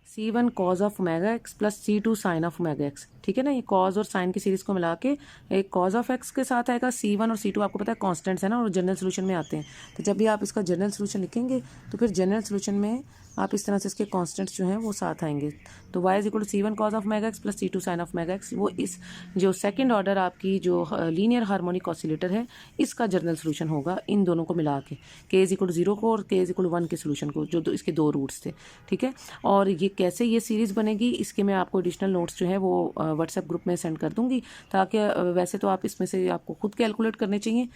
S1: C1 cos of omega x plus C2 sine of omega x, ठीक है ना। ये कॉज और साइन की सीरीज को मिला के एक कॉज ऑफ एक्स के साथ आएगा, C1 और C2 आपको पता है कॉन्स्टेंट्स है ना, और जनरल सोल्यूशन में आते हैं। तो जब भी आप इसका जनरल सोल्यूशन लिखेंगे तो फिर जनरल सोल्यूशन में आप इस तरह से इसके कॉन्स्टेंट्स जो हैं वो साथ आएंगे। तो y is equal to C1 cos of omega x plus C2 sine of omega x, वो इस जो सेकंड ऑर्डर आपकी जो लीनियर हार्मोनिक ऑसिलेटर है इसका जनरल सोल्यूशन होगा, इन दोनों को मिला के, K इज इक्वल टू 0 को और K इज इक्वल टू 1 के सोल्यूशन को, जो इसके दो रूट्स थे, ठीक है। और ये कैसे ये सीरीज़ बनेगी इसके मैं आपको एडिशनल नोट्स जो है वो व्हाट्सएप ग्रुप में सेंड कर दूंगी, ताकि वैसे तो आप इसमें से आपको खुद कैलकुलेट करने चाहिए।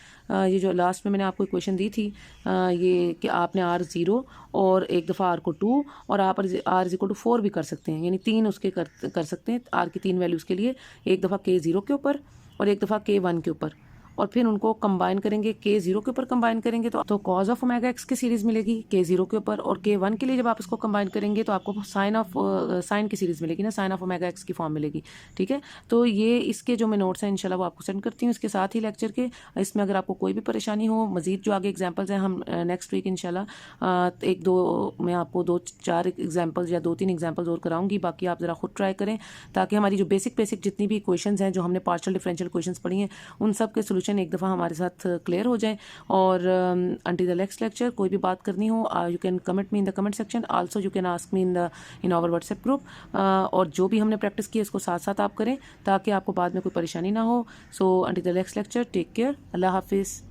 S1: ये जो लास्ट में मैंने आपको इक्वेशन दी थी ये कि आपने R0 और एक दफ़ा R को 2 और आप R इज इक्वल टू 4 भी कर सकते हैं, यानी 3 उसके कर सकते हैं, R की 3 वैल्यूज़ के लिए, एक दफ़ा K0 के ऊपर और एक दफ़ा K1 के ऊपर, और फिर उनको कंबाइन करेंगे, K0 के ऊपर कंबाइन करेंगे तो कॉज ऑफ ओमेगा एक्स की सीरीज मिलेगी K0 के ऊपर, और K1 के लिए जब आप इसको कंबाइन करेंगे तो आपको साइन की सीरीज मिलेगी ना, साइन ऑफ ओमेगा एक्स की फॉर्म मिलेगी। ठीक है, तो ये इसके जो मैं नोट्स हैं इंशाल्लाह वो आपको सेंड करती हूँ इसके साथ ही लेक्चर के। इसमें अगर आपको कोई भी परेशानी हो, मजीद जो आगे एग्जाम्पल्स हैं हम नेक्स्ट वीक इंशाल्लाह एक दो मैं आपको 2-4 एग्जाम्पल्स या 2-3 एग्जाम्पल्स और कराऊंगी। बाकी आप ज़रा खुद ट्राई करें ताकि हमारी जो बेसिक जितनी भी क्वेश्चंस हैं जो हमने पार्शियल डिफरेंशियल क्वेश्चंस पढ़ी हैं उन सब के सोल्यूशन एक दफ़ा हमारे साथ क्लियर हो जाए। और अंटिल द नेक्स्ट लेक्चर कोई भी बात करनी हो you can comment me in the comment section, also you can ask me in our WhatsApp group. और जो भी हमने प्रैक्टिस की है इसको साथ साथ आप करें ताकि आपको बाद में कोई परेशानी ना हो। So until the next lecture, take care, अल्लाह हाफिज़।